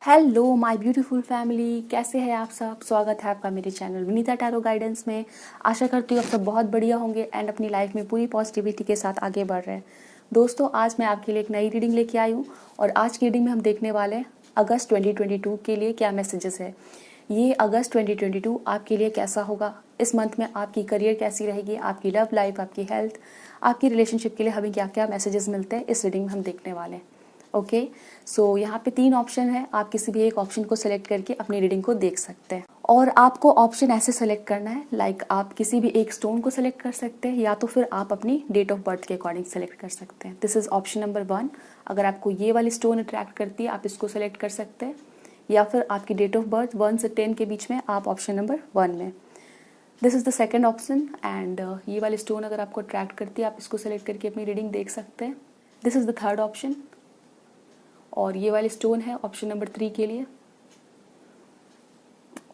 Hello my beautiful family, कैसे हैं आप सब। स्वागत है आपका मेरे चैनल विनीता टैरो गाइडेंस में। आशा करती हूँ आप सब बहुत बढ़िया होंगे एंड अपनी लाइफ में पूरी पॉजिटिविटी के साथ आगे बढ़ रहे हैं। दोस्तों, आज मैं आपके लिए एक नई रीडिंग लेके आई हूँ और आज की रीडिंग में हम देखने वाले हैं अगस्त 2022 के लिए क्या मैसेजेस है। ये अगस्त 2022 आपके लिए कैसा होगा, इस मंथ में आपकी करियर कैसी रहेगी, आपकी लव लाइफ, आपकी हेल्थ, आपकी रिलेशनशिप के लिए हमें क्या क्या मैसेजेस मिलते हैं, इस रीडिंग में हम देखने वाले हैं। ओके, सो यहाँ पे 3 ऑप्शन है, आप किसी भी एक ऑप्शन को सिलेक्ट करके अपनी रीडिंग को देख सकते हैं। और आपको ऑप्शन ऐसे सेलेक्ट करना है, लाइक आप किसी भी एक स्टोन को सिलेक्ट कर सकते हैं या तो फिर आप अपनी डेट ऑफ बर्थ के अकॉर्डिंग सेलेक्ट कर सकते हैं। This is option number 1। अगर आपको ये वाली स्टोन अट्रैक्ट करती है आप इसको सेलेक्ट कर सकते हैं, या फिर आपकी डेट ऑफ बर्थ 1 से 10 के बीच में आप ऑप्शन नंबर 1 में। This is the second option and ये वाली स्टोन अगर आपको अट्रैक्ट करती है आप इसको सेलेक्ट करके अपनी रीडिंग देख सकते हैं। This is the third option और ये वाली स्टोन है ऑप्शन नंबर 3 के लिए।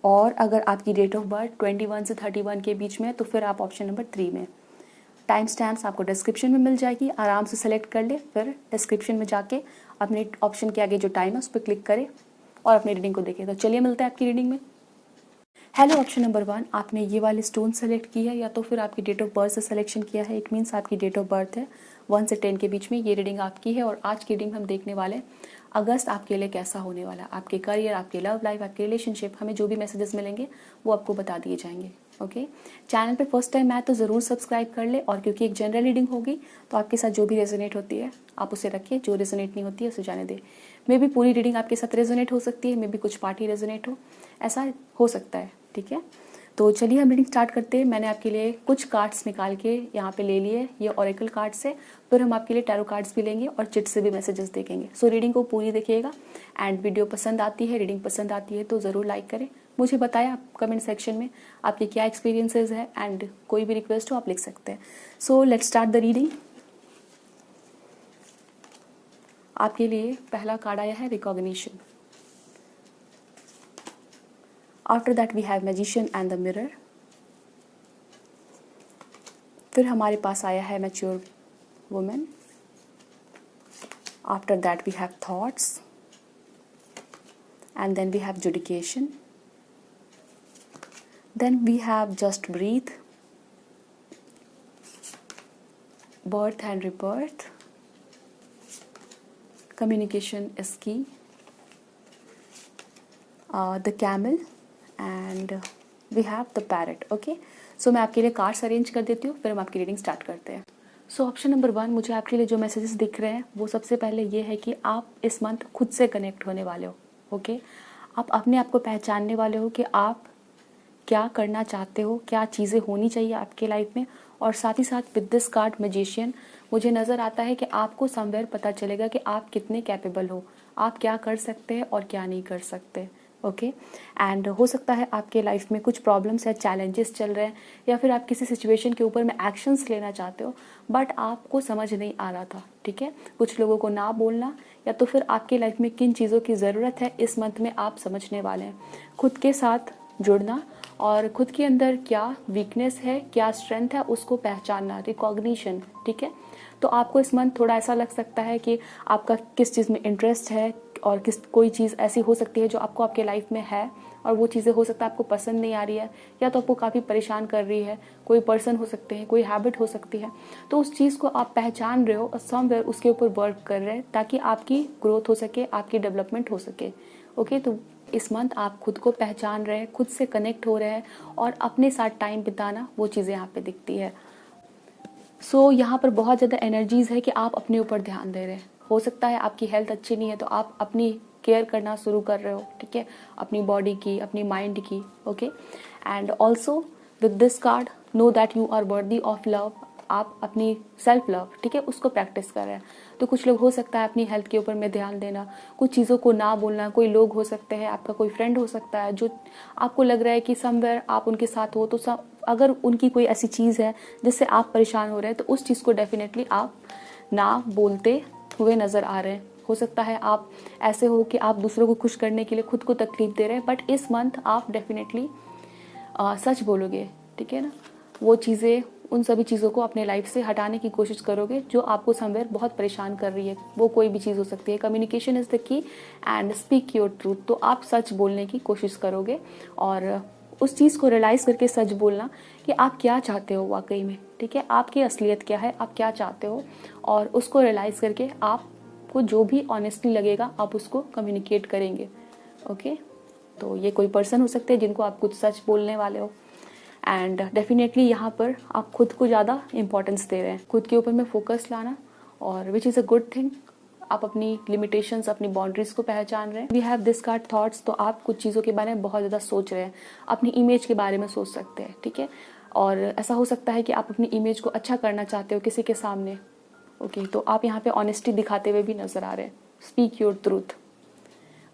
और अगर आपकी डेट ऑफ बर्थ 21 से 31 के बीच में है तो फिर आप ऑप्शन नंबर 3 में। टाइम स्टैम्प्स आपको डिस्क्रिप्शन में मिल जाएगी, आराम से सेलेक्ट कर ले, फिर डिस्क्रिप्शन में जाके अपने ऑप्शन के आगे जो टाइम है उस पर क्लिक करें और अपनी रीडिंग को देखें। तो चलिए मिलते हैं आपकी रीडिंग में। हेलो, ऑप्शन नंबर 1 आपने ये वाली स्टोन सेलेक्ट की है या तो फिर आपकी डेट ऑफ बर्थ से सिलेक्शन किया है। इट मीन्स आपकी डेट ऑफ बर्थ है 1 से 10 के बीच में। ये रीडिंग आपकी है और आज की रीडिंग हम देखने वाले हैं अगस्त आपके लिए कैसा होने वाला है। आपके करियर, आपके लव लाइफ, आपके रिलेशनशिप, हमें जो भी मैसेजेस मिलेंगे वो आपको बता दिए जाएंगे। ओके, चैनल पे फर्स्ट टाइम आए तो ज़रूर सब्सक्राइब कर ले, और क्योंकि एक जनरल रीडिंग होगी तो आपके साथ जो भी रेजोनेट होती है आप उसे रखिए, जो रेजोनेट नहीं होती है उसे जाने दे। मे भी पूरी रीडिंग आपके साथ रेजोनेट हो सकती है, मे भी कुछ पार्ट ही रेजोनेट हो, ऐसा हो सकता है। ठीक है, तो चलिए हम रीडिंग स्टार्ट करते हैं। मैंने आपके लिए कुछ कार्ड्स निकाल के यहाँ पे ले लिए, ये ऑरेकल कार्ड्स से। फिर हम आपके लिए टैरो कार्ड्स भी लेंगे और चिट से भी मैसेजेस देखेंगे। सो रीडिंग को पूरी देखिएगा एंड वीडियो पसंद आती है, रीडिंग पसंद आती है तो ज़रूर लाइक करें। मुझे बताएं आप कमेंट सेक्शन में आपके क्या एक्सपीरियंसेस है एंड कोई भी रिक्वेस्ट हो आप लिख सकते हैं। So let's start the reading. आपके लिए पहला कार्ड आया है recognition. After that we have magician and the mirror. फिर हमारे पास आया है mature women. After that we have thoughts and then we have judication. Then we have just breath, birth and rebirth, communication is key, the camel and we have the parrot. Okay, so मैं आपके लिए cards arrange कर देती हूँ, फिर हम आपकी reading start करते हैं। सो ऑप्शन नंबर 1, मुझे आपके लिए जो मैसेजेस दिख रहे हैं वो सबसे पहले ये है कि आप इस मंथ खुद से कनेक्ट होने वाले हो। ओके, आप अपने आप को पहचानने वाले हो कि आप क्या करना चाहते हो, क्या चीज़ें होनी चाहिए आपके लाइफ में। और साथ ही साथ विद दिस कार्ड मैजिशियन मुझे नज़र आता है कि आपको समवेयर पता चलेगा कि आप कितने कैपेबल हो, आप क्या कर सकते हैं और क्या नहीं कर सकते। ओके, एंड हो सकता है आपके लाइफ में कुछ प्रॉब्लम्स या चैलेंजेस चल रहे हैं, या फिर आप किसी सिचुएशन के ऊपर में एक्शंस लेना चाहते हो बट आपको समझ नहीं आ रहा था। ठीक है, कुछ लोगों को ना बोलना या तो फिर आपकी लाइफ में किन चीज़ों की ज़रूरत है इस मंथ में आप समझने वाले हैं। खुद के साथ जुड़ना और खुद के अंदर क्या वीकनेस है, क्या स्ट्रेंथ है, उसको पहचानना, रिकॉग्निशन। ठीक है, तो आपको इस मंथ थोड़ा ऐसा लग सकता है कि आपका किस चीज़ में इंटरेस्ट है और कोई चीज़ ऐसी हो सकती है जो आपको आपके लाइफ में है और वो चीज़ें हो सकता है आपको पसंद नहीं आ रही है या तो आपको काफ़ी परेशान कर रही है। कोई पर्सन हो सकते हैं, कोई हैबिट हो सकती है, तो उस चीज़ को आप पहचान रहे हो और समवेयर उसके ऊपर वर्क कर रहे हैं ताकि आपकी ग्रोथ हो सके, आपकी डेवलपमेंट हो सके। ओके, तो इस मंथ आप खुद को पहचान रहे हैं, खुद से कनेक्ट हो रहे हैं और अपने साथ टाइम बिताना, वो चीज़ें यहाँ पे दिखती है। सो यहाँ पर बहुत ज़्यादा एनर्जीज़ है कि आप अपने ऊपर ध्यान दे रहे हैं। हो सकता है आपकी हेल्थ अच्छी नहीं है तो आप अपनी केयर करना शुरू कर रहे हो। ठीक है, अपनी बॉडी की, अपनी माइंड की। Okay, and also with this card know that you are worthy of love. आप अपनी सेल्फ लव, ठीक है, उसको प्रैक्टिस कर रहे हैं। तो कुछ लोग हो सकता है अपनी हेल्थ के ऊपर में ध्यान देना, कुछ चीज़ों को ना बोलना। कोई लोग हो सकते हैं, आपका कोई फ्रेंड हो सकता है जो आपको लग रहा है कि समवेयर आप उनके साथ हो, तो अगर उनकी कोई ऐसी चीज़ है जिससे आप परेशान हो रहे हैं तो उस चीज़ को डेफिनेटली आप ना बोलते हुए नज़र आ रहे हैं। हो सकता है आप ऐसे हो कि आप दूसरों को खुश करने के लिए खुद को तकलीफ दे रहे हैं, बट इस मंथ आप डेफिनेटली सच बोलोगे। ठीक है ना, वो चीज़ें उन सभी चीज़ों को अपने लाइफ से हटाने की कोशिश करोगे जो आपको समवेयर बहुत परेशान कर रही है। वो कोई भी चीज़ हो सकती है। Communication is the key and speak your truth. तो आप सच बोलने की कोशिश करोगे और उस चीज़ को रियलाइज़ करके सच बोलना कि आप क्या चाहते हो वाकई में, ठीक है, आपकी असलियत क्या है, आप क्या चाहते हो, और उसको रियलाइज़ करके आपको जो भी ऑनेस्टली लगेगा आप उसको कम्युनिकेट करेंगे। ओके, तो ये कोई पर्सन हो सकते हैं जिनको आप कुछ सच बोलने वाले हो। एंड डेफिनेटली यहाँ पर आप खुद को ज़्यादा इंपॉर्टेंस दे रहे हैं, खुद के ऊपर में फोकस लाना, और which is a good thing. आप अपनी लिमिटेशंस, अपनी बाउंड्रीज को पहचान रहे हैं। We have this card thoughts, तो आप कुछ चीज़ों के बारे में बहुत ज़्यादा सोच रहे हैं, अपनी इमेज के बारे में सोच सकते हैं, ठीक है। और ऐसा हो सकता है कि आप अपनी इमेज को अच्छा करना चाहते हो किसी के सामने। ओके, तो आप यहाँ पे ऑनेस्टी दिखाते हुए भी नजर आ रहे हैं। Speak your truth.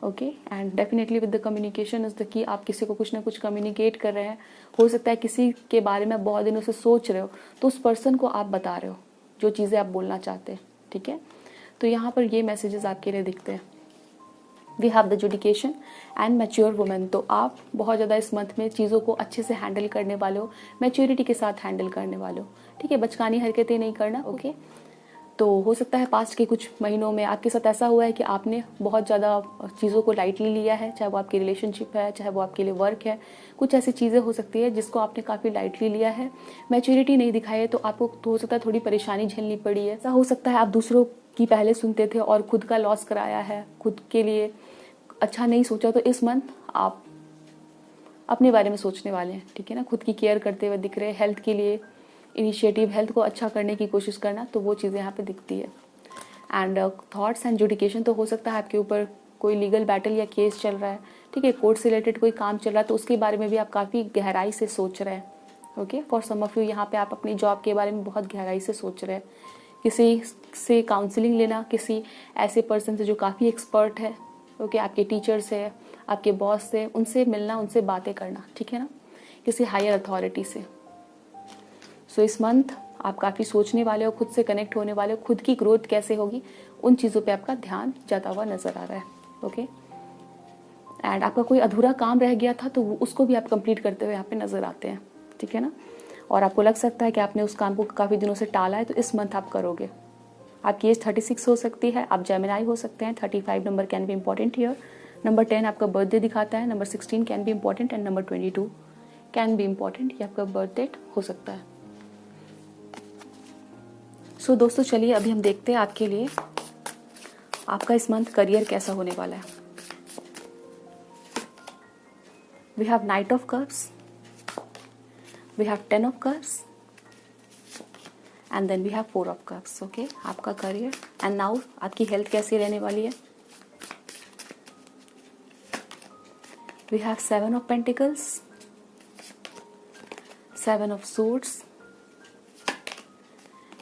Okay, and definitely with the communication is the key. आप किसी को कुछ ना कुछ कम्युनिकेट कर रहे हैं। हो सकता है किसी के बारे में बहुत दिनों से सोच रहे हो, तो उस पर्सन को आप बता रहे हो जो चीज़ें आप बोलना चाहते हैं, ठीक है। तो यहाँ पर ये मैसेजेस आपके लिए दिखते हैं। We have the judication and mature women. तो आप बहुत ज़्यादा इस मंथ में चीज़ों को अच्छे से हैंडल करने वाले हो, मैच्योरिटी के साथ हैंडल करने वाले हो, ठीक है। बचकानी हरकतें नहीं करना। ओके, तो हो सकता है पास्ट के कुछ महीनों में आपके साथ ऐसा हुआ है कि आपने बहुत ज़्यादा चीज़ों को लाइटली लिया है, चाहे वो आपकी रिलेशनशिप है, चाहे वो आपके लिए वर्क है। कुछ ऐसी चीज़ें हो सकती है जिसको आपने काफ़ी लाइटली लिया है, मैच्योरिटी नहीं दिखाई है, तो आपको तो हो सकता है थोड़ी परेशानी झेलनी पड़ी है। ऐसा हो सकता है आप दूसरों की पहले सुनते थे और खुद का लॉस कराया है, खुद के लिए अच्छा नहीं सोचा। तो इस मंथ आप अपने बारे में सोचने वाले हैं, ठीक है ना। खुद की केयर करते हुए दिख रहे हैं, हेल्थ के लिए इनिशिएटिव, हेल्थ को अच्छा करने की कोशिश करना, तो वो चीज़ें यहाँ पे दिखती है। एंड थॉट्स एंड जुडिकेशन, तो हो सकता है आपके ऊपर कोई लीगल बैटल या केस चल रहा है, ठीक है, कोर्ट से रिलेटेड कोई काम चल रहा है, तो उसके बारे में भी आप काफ़ी गहराई से सोच रहे हैं। Okay, for some of you यहाँ पे आप अपनी जॉब के बारे में बहुत गहराई से सोच रहे हैं। किसी से काउंसलिंग लेना, किसी ऐसे पर्सन से जो काफ़ी एक्सपर्ट है, ओके, आपके टीचर से, आपके बॉस से, उनसे मिलना, उनसे बातें करना, ठीक है ना, किसी हायर अथॉरिटी से। सो इस मंथ आप काफ़ी सोचने वाले हो, खुद से कनेक्ट होने वाले हो, खुद की ग्रोथ कैसे होगी उन चीज़ों पे आपका ध्यान जाता हुआ नजर आ रहा है। ओके, एंड आपका कोई अधूरा काम रह गया था तो उसको भी आप कंप्लीट करते हुए यहाँ पे नजर आते हैं, ठीक है ना। और आपको लग सकता है कि आपने उस काम को काफ़ी दिनों से टाला है, तो इस मंथ आप करोगे। आपकी एज 36 हो सकती है, आप जेमिनाई हो सकते हैं। 35 number can be important here. Number 10 आपका बर्थडे दिखाता है। Number 16 can be important and number 22 can be important. ये आपका बर्थ डेट हो सकता है। सो दोस्तों, चलिए अभी हम देखते हैं आपके लिए आपका इस मंथ करियर कैसा होने वाला है। We have knight of cups, we have 10 of cups and then we have 4 of cups. Okay, आपका करियर एंड नाउ आपकी हेल्थ कैसी रहने वाली है। We have 7 of pentacles, 7 of suits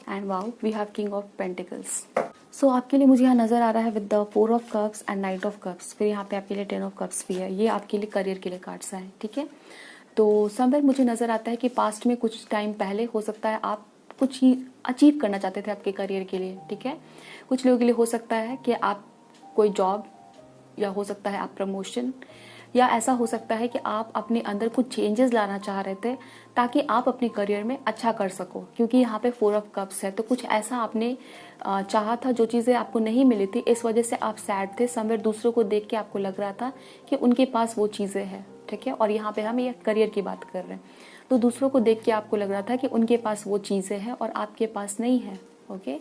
and wow we have king of pentacles. So आपके लिए मुझे यहाँ नजर आ रहा है with the 4 of cups and knight of cups. फिर यहाँ पे आपके लिए 10 ऑफ कप्स भी है। ये आपके लिए करियर के लिए कार्ड्स हैं, ठीक है। तो समवेयर मुझे नजर आता है कि पास्ट में कुछ टाइम पहले हो सकता है आप कुछ ही अचीव करना चाहते थे आपके करियर के लिए, ठीक है। कुछ लोगों के लिए हो सकता है कि आप कोई जॉब, या हो सकता है आप प्रमोशन, या ऐसा हो सकता है कि आप अपने अंदर कुछ चेंजेस लाना चाह रहे थे ताकि आप अपने करियर में अच्छा कर सको, क्योंकि यहाँ पे 4 ऑफ कप्स है। तो कुछ ऐसा आपने चाहा था जो चीज़ें आपको नहीं मिली थी, इस वजह से आप सैड थे। समवेयर दूसरों को देख के आपको लग रहा था कि उनके पास वो चीज़ें हैं, ठीक है। और यहाँ पे हम ये करियर की बात कर रहे हैं, तो दूसरों को देख के आपको लग रहा था कि उनके पास वो चीज़ें हैं और आपके पास नहीं है। ओके,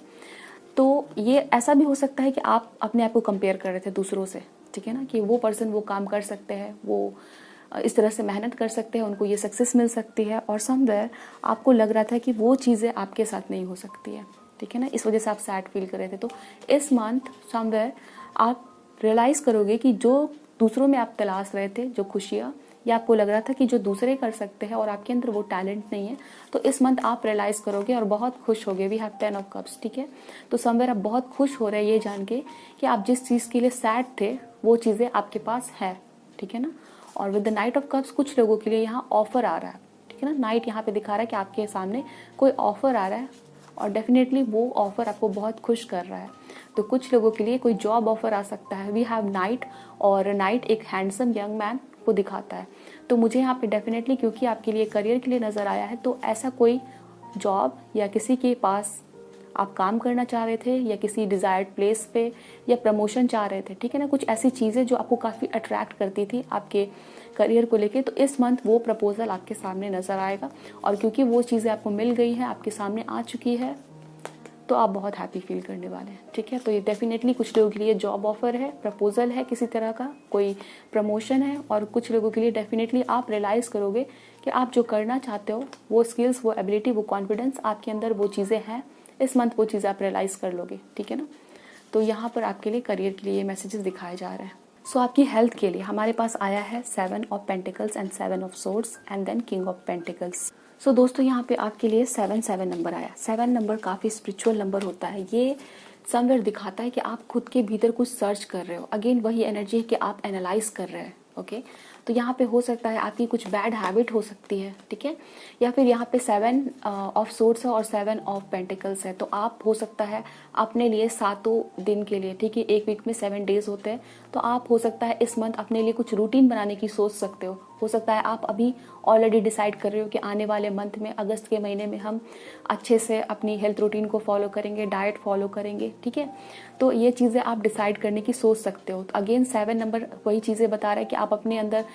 तो ये ऐसा भी हो सकता है कि आप अपने आप को कंपेयर कर रहे थे दूसरों से, ठीक है ना, कि वो पर्सन वो काम कर सकते हैं, वो इस तरह से मेहनत कर सकते हैं, उनको ये सक्सेस मिल सकती है, और समवेयर आपको लग रहा था कि वो चीज़ें आपके साथ नहीं हो सकती है, ठीक है ना। इस वजह से आप सैड फील कर रहे थे। तो इस मंथ समवेयर आप रियलाइज़ करोगे कि जो दूसरों में आप तलाश रहे थे जो खुशियाँ, या आपको लग रहा था कि जो दूसरे कर सकते हैं और आपके अंदर वो टैलेंट नहीं है, तो इस मंथ आप रियलाइज़ करोगे और बहुत खुश होगे। वी हैव 10 ऑफ कप्स, ठीक है। तो समवेयर आप बहुत खुश हो रहे हैं ये जान के कि आप जिस चीज़ के लिए सैड थे वो चीज़ें आपके पास है, ठीक है ना। और with the night of cups कुछ लोगों के लिए यहाँ ऑफर आ रहा है, ठीक है ना। नाइट यहाँ पे दिखा रहा है कि आपके सामने कोई ऑफर आ रहा है, और डेफिनेटली वो ऑफर आपको बहुत खुश कर रहा है। तो कुछ लोगों के लिए कोई जॉब ऑफर आ सकता है। वी हैव नाइट, और नाइट एक हैंडसम यंग मैन को दिखाता है। तो मुझे यहाँ पे डेफिनेटली, क्योंकि आपके लिए करियर के लिए नजर आया है, तो ऐसा कोई जॉब या किसी के पास आप काम करना चाह रहे थे या किसी डिज़ायर्ड प्लेस पे या प्रमोशन चाह रहे थे, ठीक है ना, कुछ ऐसी चीज़ें जो आपको काफ़ी अट्रैक्ट करती थी आपके करियर को लेके, तो इस मंथ वो प्रपोजल आपके सामने नज़र आएगा। और क्योंकि वो चीज़ें आपको मिल गई हैं, आपके सामने आ चुकी है, तो आप बहुत हैप्पी फील करने वाले हैं, ठीक है। तो ये डेफिनेटली कुछ लोगों के लिए जॉब ऑफर है, प्रपोजल है किसी तरह का, कोई प्रमोशन है, और कुछ लोगों के लिए डेफिनेटली आप रियलाइज़ करोगे कि आप जो करना चाहते हो, वो स्किल्स, वो एबिलिटी, वो कॉन्फिडेंस आपके अंदर वो चीज़ें हैं, इस मंथ वो चीज़ें आप रियलाइज़ कर लोगे, ठीक है ना। तो यहाँ पर आपके लिए करियर के लिए ये मैसेजेस दिखाए जा रहे हैं। सो आपकी हेल्थ के लिए हमारे पास आया है 7 of pentacles and 7 of swords and then king of pentacles. So दोस्तों यहाँ पे आपके लिए 7 नंबर आया। 7 नंबर काफ़ी स्पिरिचुअल नंबर होता है। ये समवेयर दिखाता है कि आप खुद के भीतर कुछ सर्च कर रहे हो। अगेन वही एनर्जी है कि आप एनालाइज कर रहे हैं, ओके। तो यहाँ पे हो सकता है आपकी कुछ बैड हैबिट हो सकती है, ठीक है, या फिर यहाँ पे 7 ऑफ सोर्ड्स है और 7 ऑफ पेंटिकल्स है। तो आप हो सकता है अपने लिए 7 दिन के लिए, ठीक है, एक वीक में 7 डेज होते हैं, तो आप हो सकता है इस मंथ अपने लिए कुछ रूटीन बनाने की सोच सकते हो सकता है आप अभी ऑलरेडी डिसाइड कर रहे हो कि आने वाले मंथ में, अगस्त के महीने में हम अच्छे से अपनी हेल्थ रूटीन को फॉलो करेंगे, डाइट फॉलो करेंगे, ठीक है। तो ये चीज़ें आप डिसाइड करने की सोच सकते हो। तो अगेन 7 नंबर वही चीज़ें बता रहा है कि आप अपने अंदर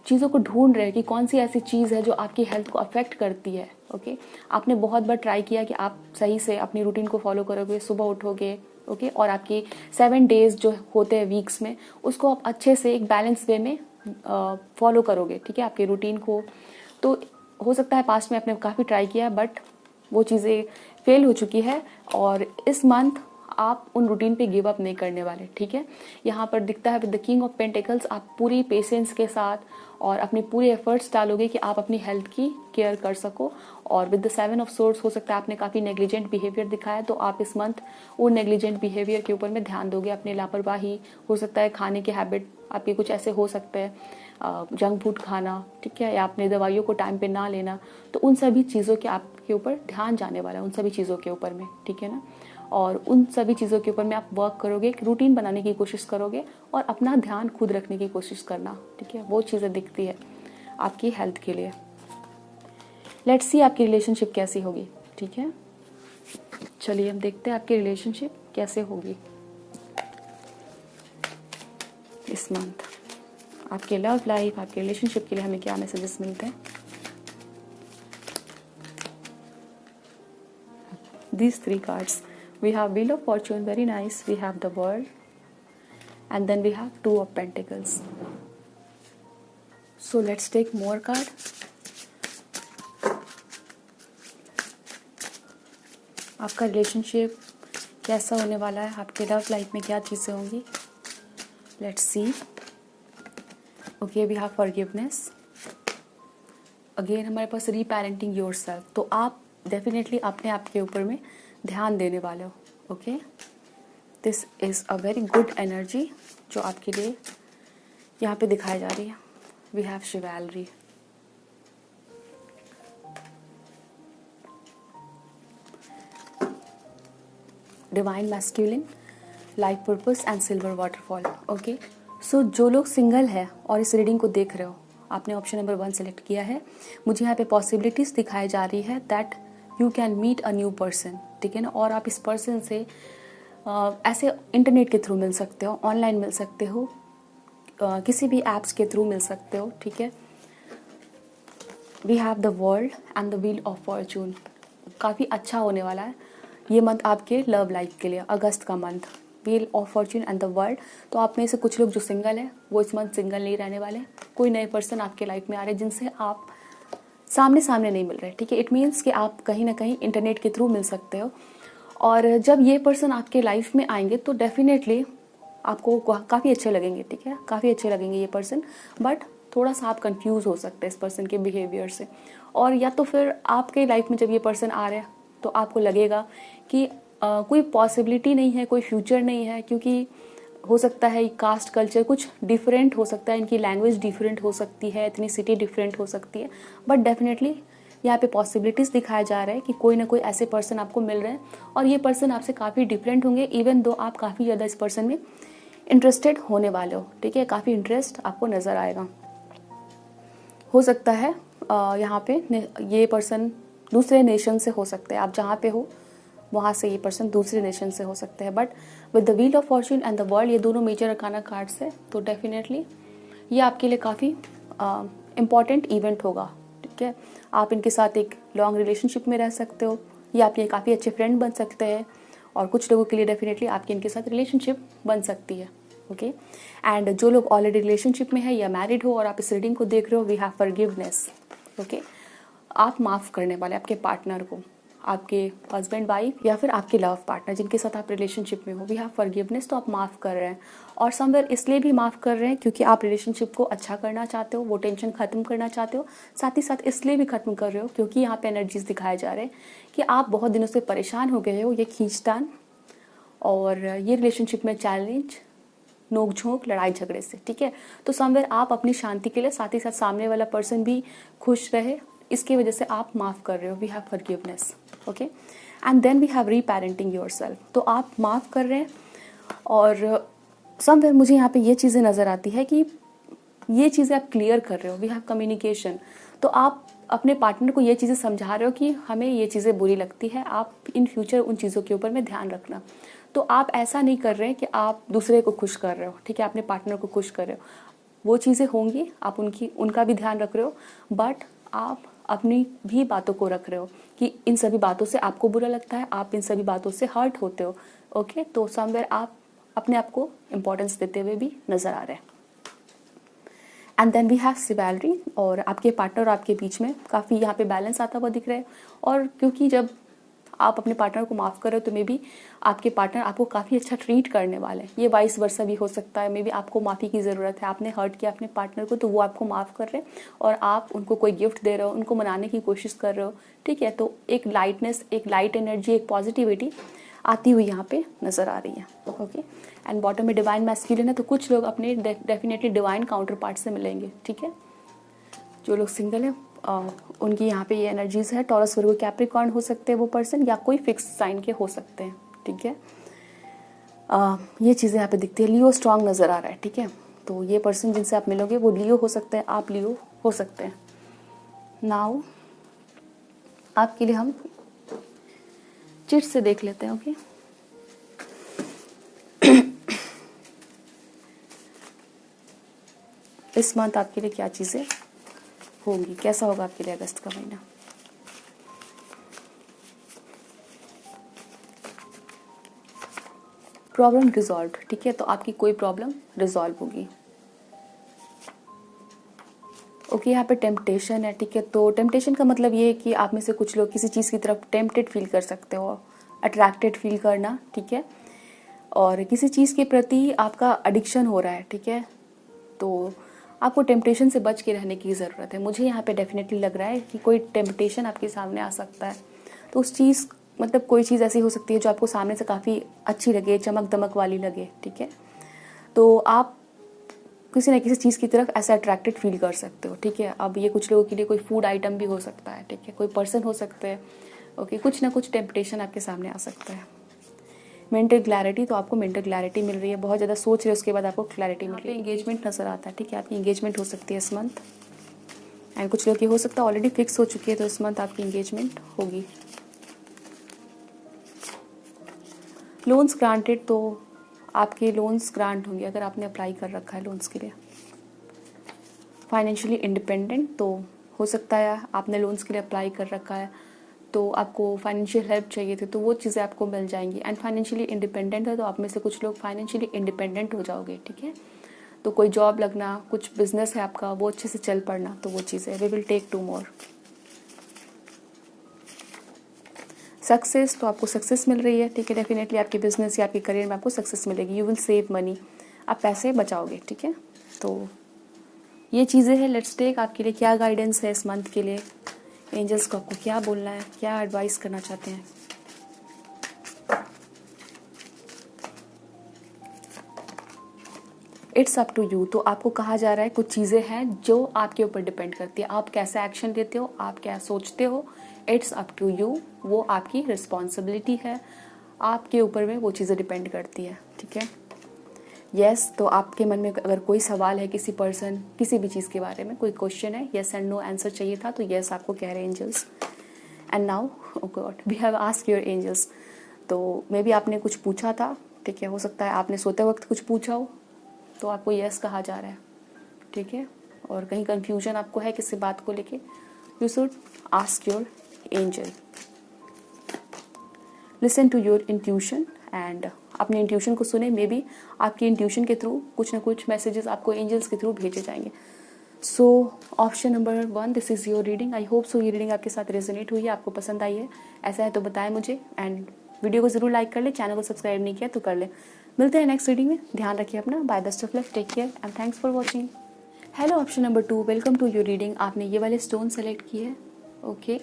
चीज़ों को ढूंढ रहे हैं कि कौन सी ऐसी चीज़ है जो आपकी हेल्थ को अफेक्ट करती है, ओके। आपने बहुत बार ट्राई किया कि आप सही से अपनी रूटीन को फॉलो करोगे, सुबह उठोगे, ओके, और आपकी 7 डेज जो होते हैं वीक्स में, उसको आप अच्छे से एक बैलेंस वे में फॉलो करोगे, ठीक है, आपके रूटीन को। तो हो सकता है पास्ट में आपने काफ़ी ट्राई किया बट वो चीज़ें फेल हो चुकी है, और इस मंथ आप उन रूटीन पे गिव अप नहीं करने वाले, ठीक है। यहाँ पर दिखता है with the king of pentacles आप पूरी पेशेंस के साथ और अपने पूरे एफर्ट्स डालोगे कि आप अपनी हेल्थ की केयर कर सको। और विद द 7 ऑफ सोर्ड्स हो सकता है आपने काफ़ी नेग्लिजेंट बिहेवियर दिखाया, तो आप इस मंथ वो नेग्लिजेंट बिहेवियर के ऊपर में ध्यान दोगे। अपनी लापरवाही, हो सकता है खाने के हैबिट आपके कुछ ऐसे हो सकते हैं, जंक फूड खाना, ठीक है, या अपने दवाइयों को टाइम पे ना लेना, तो उन सभी चीज़ों के आपके ऊपर ध्यान जाने वाला है, उन सभी चीज़ों के ऊपर में, ठीक है ना। और उन सभी चीज़ों के ऊपर में आप वर्क करोगे, एक रूटीन बनाने की कोशिश करोगे और अपना ध्यान खुद रखने की कोशिश करना, ठीक है, वो चीज़ें दिखती है आपकी हेल्थ के लिए। लेट्स सी आपकी रिलेशनशिप कैसी होगी, ठीक है। चलिए हम देखते हैं आपकी रिलेशनशिप कैसे होगी इस मंथ। आपके लव लाइफ, आपके रिलेशनशिप के लिए हमें क्या मैसेजेस मिलते हैं। These 3 cards. We have Wheel of Fortune, very nice. We have the World, and then we have 2 of Pentacles. So let's take more card. आपका रिलेशनशिप कैसा होने वाला है, आपके लव लाइफ में क्या चीज़ें होंगी। Let's see. Okay, we have forgiveness. Again हमारे पास रीपेरेंटिंग योरसेल्फ, तो आप डेफिनेटली अपने आप के ऊपर में ध्यान देने वाले हो, okay. This is a very good energy जो आपके लिए यहाँ पे दिखाई जा रही है। We have chivalry. Divine masculine, life purpose and silver waterfall, okay. So जो लोग सिंगल है और इस रीडिंग को देख रहे हो, आपने ऑप्शन नंबर 1 सेलेक्ट किया है। मुझे यहाँ पे पॉसिबिलिटीज़ दिखाई जा रही है that you can meet a new person, ठीक है ना। और आप इस पर्सन से ऐसे इंटरनेट के थ्रू मिल सकते हो, ऑनलाइन मिल सकते हो, किसी भी ऐप्स के थ्रू मिल सकते हो, ठीक है। We have the world and the wheel of fortune. काफ़ी अच्छा होने वाला है ये मंथ आपके लव लाइफ के लिए, अगस्त का month. Wheel of Fortune and the world. तो आप में से कुछ लोग जो सिंगल है वो इस मंथ सिंगल नहीं रहने वाले। कोई नए पर्सन आपके लाइफ में आ रहे हैं जिनसे आप सामने सामने नहीं मिल रहे, ठीक है। इट मीन्स कि आप कहीं ना कहीं इंटरनेट के थ्रू मिल सकते हो, और जब ये पर्सन आपके लाइफ में आएंगे तो डेफिनेटली आपको काफ़ी अच्छे लगेंगे, ठीक है, काफ़ी अच्छे लगेंगे ये पर्सन। बट थोड़ा सा आप कंफ्यूज हो सकते हैं इस पर्सन के बिहेवियर से, और या तो फिर आपके लाइफ में जब ये पर्सन आ रहे हैं तो आपको लगेगा कि कोई पॉसिबिलिटी नहीं है, कोई फ्यूचर नहीं है, क्योंकि हो सकता है कास्ट कल्चर कुछ डिफरेंट हो सकता है, इनकी लैंग्वेज डिफरेंट हो सकती है, एथनिसिटी डिफरेंट हो सकती है, बट डेफिनेटली यहाँ पे पॉसिबिलिटीज़ दिखाया जा रहा है कि कोई ना कोई ऐसे पर्सन आपको मिल रहे हैं, और ये पर्सन आपसे काफ़ी डिफरेंट होंगे, इवन दो आप काफ़ी ज़्यादा इस पर्सन में इंटरेस्टेड होने वाले हो, ठीक है। काफ़ी इंटरेस्ट आपको नज़र आएगा। हो सकता है यहाँ पे ये पर्सन दूसरे नेशन से हो सकते हैं, आप जहाँ पे हो वहाँ से ये पर्सन दूसरे नेशन से हो सकते हैं। But with the wheel of Fortune and the world, ये दोनों मेजर अरकाना कार्ड्स है, तो डेफिनेटली ये आपके लिए काफ़ी इम्पॉर्टेंट इवेंट होगा, ठीक है। आप इनके साथ एक लॉन्ग रिलेशनशिप में रह सकते हो, या आपके काफ़ी अच्छे फ्रेंड बन सकते हैं, और कुछ लोगों के लिए डेफिनेटली आपकी इनके साथ रिलेशनशिप बन सकती है, ओके। एंड जो लोग ऑलरेडी रिलेशनशिप में है या मैरिड हो और आप इस रीडिंग को देख रहे हो, वी हैव फॉरगिवनेस, ओके। आप माफ़ करने वाले आपके पार्टनर को, आपके हस्बैंड वाइफ या फिर आपके लव पार्टनर जिनके साथ आप रिलेशनशिप में हो, वी हैव फॉरगिवनेस, तो आप माफ़ कर रहे हैं। और समवेयर इसलिए भी माफ़ कर रहे हैं क्योंकि आप रिलेशनशिप को अच्छा करना चाहते हो, वो टेंशन ख़त्म करना चाहते हो। साथ ही साथ इसलिए भी ख़त्म कर रहे हो क्योंकि यहाँ पे एनर्जीज दिखाए जा रहे हैं कि आप बहुत दिनों से परेशान हो गए हो, ये खींचतान और ये रिलेशनशिप में चैलेंज, नोक झोंक, लड़ाई झगड़े से, ठीक है। तो समवेयर आप अपनी शांति के लिए, साथ ही साथ सामने वाला पर्सन भी खुश रहे, इसकी वजह से आप माफ़ कर रहे हो, we have forgiveness, okay. And then we have reparenting yourself, तो आप माफ़ कर रहे हैं। और समवेयर मुझे यहाँ पे ये चीज़ें नज़र आती है कि ये चीज़ें आप क्लियर कर रहे हो, वी हैव कम्युनिकेशन, तो आप अपने पार्टनर को ये चीज़ें समझा रहे हो कि हमें ये चीज़ें बुरी लगती है, आप इन फ्यूचर उन चीज़ों के ऊपर में ध्यान रखना। तो आप ऐसा नहीं कर रहे हैं कि आप दूसरे को खुश कर रहे हो, ठीक है, अपने पार्टनर को खुश कर रहे हो, वो चीज़ें होंगी, आप उनका भी ध्यान रख रहे हो, बट आप अपनी भी बातों को रख रहे हो कि इन सभी बातों से आपको बुरा लगता है, आप इन सभी बातों से हर्ट होते हो, ओके। तो समवेयर आप अपने आप को इम्पोर्टेंस देते हुए भी नज़र आ रहे हैं। एंड देन वी हैव सिवैलरी, और आपके पार्टनर और आपके बीच में काफ़ी यहाँ पे बैलेंस आता हुआ दिख रहा है। और क्योंकि जब आप अपने पार्टनर को माफ़ कर रहे हो तो मे बी आपके पार्टनर आपको काफ़ी अच्छा ट्रीट करने वाले हैं, ये वाइस वर्सा भी हो सकता है। मे बी आपको माफ़ी की ज़रूरत है, आपने हर्ट किया अपने पार्टनर को, तो वो आपको माफ़ कर रहे हैं और आप उनको कोई गिफ्ट दे रहे हो, उनको मनाने की कोशिश कर रहे हो, ठीक है। तो एक लाइटनेस, एक लाइट एनर्जी, एक पॉजिटिविटी आती हुई यहाँ पे नज़र आ रही है, ओके। एंड बॉटम में डिवाइन मैस्कुलिन है, तो कुछ लोग अपने डेफिनेटली डिवाइन काउंटर पार्ट से मिलेंगे, ठीक है। जो लोग सिंगल हैं उनकी यहाँ पे ये एनर्जीज है। टॉरस, वर्गो, कैप्रिकॉर्न हो सकते हैं वो पर्सन, या कोई फिक्स साइन के हो सकते हैं, ठीक है। ये चीज़ें यहाँ पे दिखती है। लियो स्ट्रांग नज़र आ रहा है, ठीक है। तो ये पर्सन जिनसे आप मिलोगे वो लियो हो सकते हैं, आप लियो हो सकते हैं। नाउ आपके लिए हम चिट से देख लेते हैं, ओके। इस मंथ आपके लिए क्या चीज़ें होंगी, कैसा होगा आपके लिए अगस्त का महीना। प्रॉब्लम रिजॉल्व, ठीक है। तो आपकी कोई प्रॉब्लम रिजॉल्व होगी, ओके। यहाँ पे टेम्पटेशन है, ठीक है। तो टेम्पटेशन का मतलब ये है कि आप में से कुछ लोग किसी चीज़ की तरफ टेम्पटेड फील कर सकते हो, अट्रैक्टेड फील करना, ठीक है। और किसी चीज़ के प्रति आपका एडिक्शन हो रहा है, ठीक है। तो आपको टेम्पटेशन से बच के रहने की ज़रूरत है। मुझे यहाँ पे डेफिनेटली लग रहा है कि कोई टेम्पटेशन आपके सामने आ सकता है, तो उस चीज़ मतलब कोई चीज़ ऐसी हो सकती है जो आपको सामने से काफ़ी अच्छी लगे, चमक दमक वाली लगे, ठीक है। तो आप किसी न किसी चीज़ की तरफ ऐसे अट्रैक्टेड फील कर सकते हो, ठीक है। अब ये कुछ लोगों के लिए कोई फूड आइटम भी हो सकता है, ठीक है, कोई पर्सन हो सकते हैं, ओके। कुछ ना कुछ टेम्पटेशन आपके सामने आ सकता है। मेंटल क्लैरिटी, तो आपको मेंटल क्लैरिटी मिल रही है, बहुत ज़्यादा सोच रहे हो उसके बाद आपको क्लैरिटी मिल रही है। एंगेजमेंट नज़र आता है, ठीक है, आपकी एंगेजमेंट हो सकती है इस मंथ। एंड कुछ लोग ये हो सकता है ऑलरेडी फिक्स हो चुकी है, तो इस मंथ आपकी एंगेजमेंट होगी। लोन्स ग्रांटेड, तो आपके लोन्स ग्रांट होंगे अगर आपने अप्लाई कर रखा है लोन्स के लिए। फाइनेंशियली इंडिपेंडेंट, तो हो सकता है आपने लोन्स के लिए अप्लाई कर रखा है तो आपको फाइनेंशियल हेल्प चाहिए थी, तो वो चीज़ें आपको मिल जाएंगी। एंड फाइनेंशियली इंडिपेंडेंट है, तो आप में से कुछ लोग फाइनेंशियली इंडिपेंडेंट हो जाओगे, ठीक है। तो कोई जॉब लगना, कुछ बिजनेस है आपका वो अच्छे से चल पड़ना, तो वो चीज़ें we will take 2 more. Success, तो आपको सक्सेस मिल रही है, ठीक है। डेफिनेटली आपके बिजनेस या आपके करियर में आपको सक्सेस मिलेगी। यू विल सेव मनी, आप पैसे बचाओगे, ठीक है। तो ये चीज़ें हैं। लेट्स टेक आपके लिए क्या गाइडेंस है इस मंथ के लिए, एंजल्स को आपको क्या बोलना है, क्या एडवाइस करना चाहते हैं। इट्स अप टू यू, तो आपको कहा जा रहा है कुछ चीज़ें हैं जो आपके ऊपर डिपेंड करती है, आप कैसा एक्शन लेते हो, आप क्या सोचते हो। इट्स अप टू यू, वो आपकी रिस्पॉन्सिबिलिटी है, आपके ऊपर में वो चीज़ें डिपेंड करती है, ठीक है। यस, तो आपके मन में अगर कोई सवाल है किसी पर्सन, किसी भी चीज़ के बारे में कोई क्वेश्चन है, यस एंड नो आंसर चाहिए था, तो यस आपको कह रहे हैं angels. And now O God we have asked your angels. तो मे बी आपने कुछ पूछा था, ठीक है, हो सकता है आपने सोते वक्त कुछ पूछा हो, तो आपको यस कहा जा रहा है, ठीक है। और कहीं कंफ्यूजन आपको है किसी बात को लेके, you should ask your angel, listen to your intuition and अपने इंट्यूशन को सुने। मे बी आपकी इंट्यूशन के थ्रू कुछ ना कुछ मैसेजेस आपको एंजल्स के थ्रू भेजे जाएंगे। So option number 1, this is your reading. I hope so ये रीडिंग आपके साथ रेजोनेट हुई है, आपको पसंद आई है। ऐसा है तो बताएं मुझे, एंड वीडियो को ज़रूर लाइक कर ले, चैनल को सब्सक्राइब नहीं किया तो कर ले। मिलते हैं नेक्स्ट रीडिंग में, ध्यान रखिए अपना। Bye, best of luck, take care and thanks for watching. Hello option number 2, welcome to your reading. आपने ये वाले स्टोन सेलेक्ट किए है, ओके।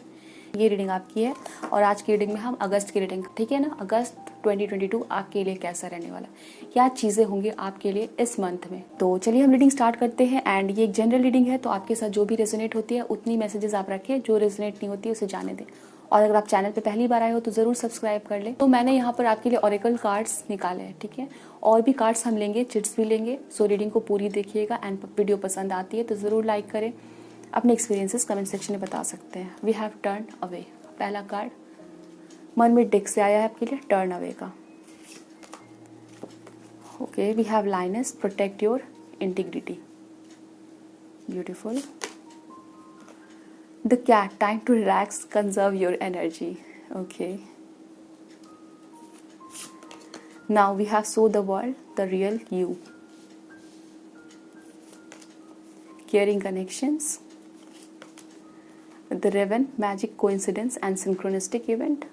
ये रीडिंग आपकी है और आज की रीडिंग में हम अगस्त की रीडिंग, ठीक है ना, अगस्त 2022 आपके लिए कैसा रहने वाला, क्या चीज़ें होंगी आपके लिए इस मंथ में। तो चलिए हम रीडिंग स्टार्ट करते हैं। एंड ये एक जनरल रीडिंग है, तो आपके साथ जो भी रेजोनेट होती है उतनी मैसेजेस आप रखें, जो रेजोनेट नहीं होती है उसे जाने दें। और अगर आप चैनल पे पहली बार आए हो तो ज़रूर सब्सक्राइब कर लें। तो मैंने यहाँ पर आपके लिए ऑरेकल कार्ड्स निकाले हैं, ठीक है। और भी कार्ड्स हम लेंगे, चिट्स भी लेंगे। सो रीडिंग को पूरी देखिएगा एंड वीडियो पसंद आती है तो ज़रूर लाइक करें। अपने एक्सपीरियंसेस कमेंट सेक्शन में बता सकते हैं। वी हैव टर्न अवे, पहला कार्ड मन में डेक से आया है आपके लिए, टर्न अवे का। Okay, we have lioness, protect your integrity, beautiful. The cat, time to relax, conserve your energy, okay. Now we have show the world the real you, caring connections, the Raven, magic coincidence and synchronistic event.